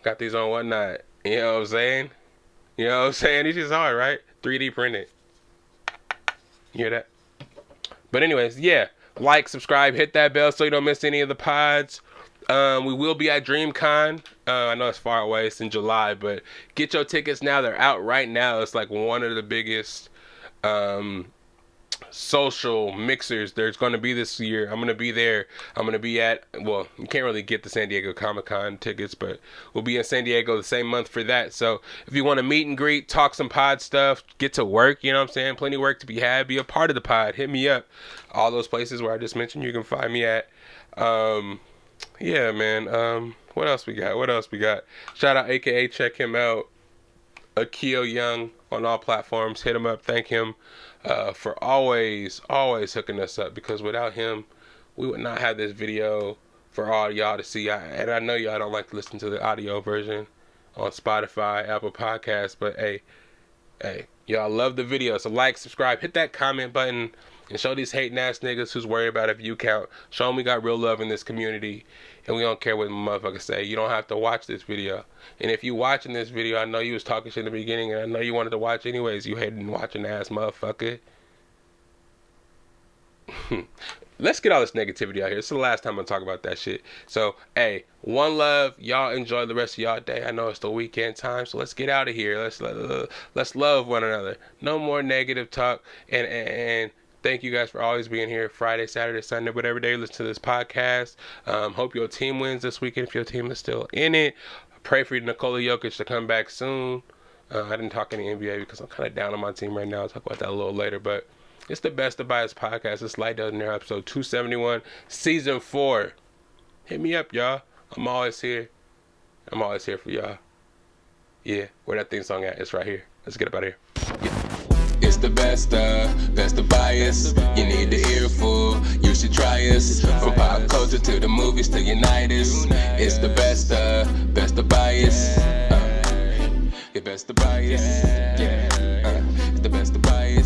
Got these on whatnot. You know what I'm saying? It's just hard, right? 3D printed. You hear that? But anyways, yeah. Like, subscribe, hit that bell so you don't miss any of the pods. We will be at DreamCon. I know it's far away. It's in July, but get your tickets now. They're out right now. It's like one of the biggest social mixers there's going to be this year. I'm going to be there. I'm going to be at, well, you can't really get the San Diego Comic-Con tickets, but we'll be in San Diego the same month for that. So if you want to meet and greet, talk some pod stuff, get to work, you know what I'm saying? Plenty of work to be had. Be a part of the pod. Hit me up. All those places where I just mentioned you can find me at. Yeah, man. What else we got? Shout out AKA, check him out. Akil Young on all platforms. Hit him up. Thank him for always hooking us up, because without him, we would not have this video for all y'all to see. And I know y'all don't like to listen to the audio version on Spotify, Apple Podcasts, but hey, y'all love the video. So like, subscribe, hit that comment button, and show these hating ass niggas who's worried about a view count. Show them we got real love in this community, and we don't care what motherfuckers say. You don't have to watch this video. And if you watching this video, I know you was talking shit in the beginning, and I know you wanted to watch anyways, you hating watching ass motherfucker. Let's get all this negativity out here. This is the last time I'm talking about that shit. So, hey, one love. Y'all enjoy the rest of y'all day. I know it's the weekend time, so let's get out of here. Let's love one another. No more negative talk. And thank you guys for always being here Friday, Saturday, Sunday, whatever day you listen to this podcast. Hope your team wins this weekend if your team is still in it. Pray for Nikola Jokic to come back soon. I didn't talk any NBA because I'm kind of down on my team right now. I'll talk about that a little later, but it's the Best of Bias Podcast. It's Lydell Dinero, episode 271, season 4. Hit me up, y'all. I'm always here. I'm always here for y'all. Yeah, where that theme song at? It's right here. Let's get up out of here. Yeah. It's the best of Bias. You need the earful, you should try us. From pop culture to the movies to unite us. It's the best of Bias. The best of Bias. Yeah, it's the best of Bias.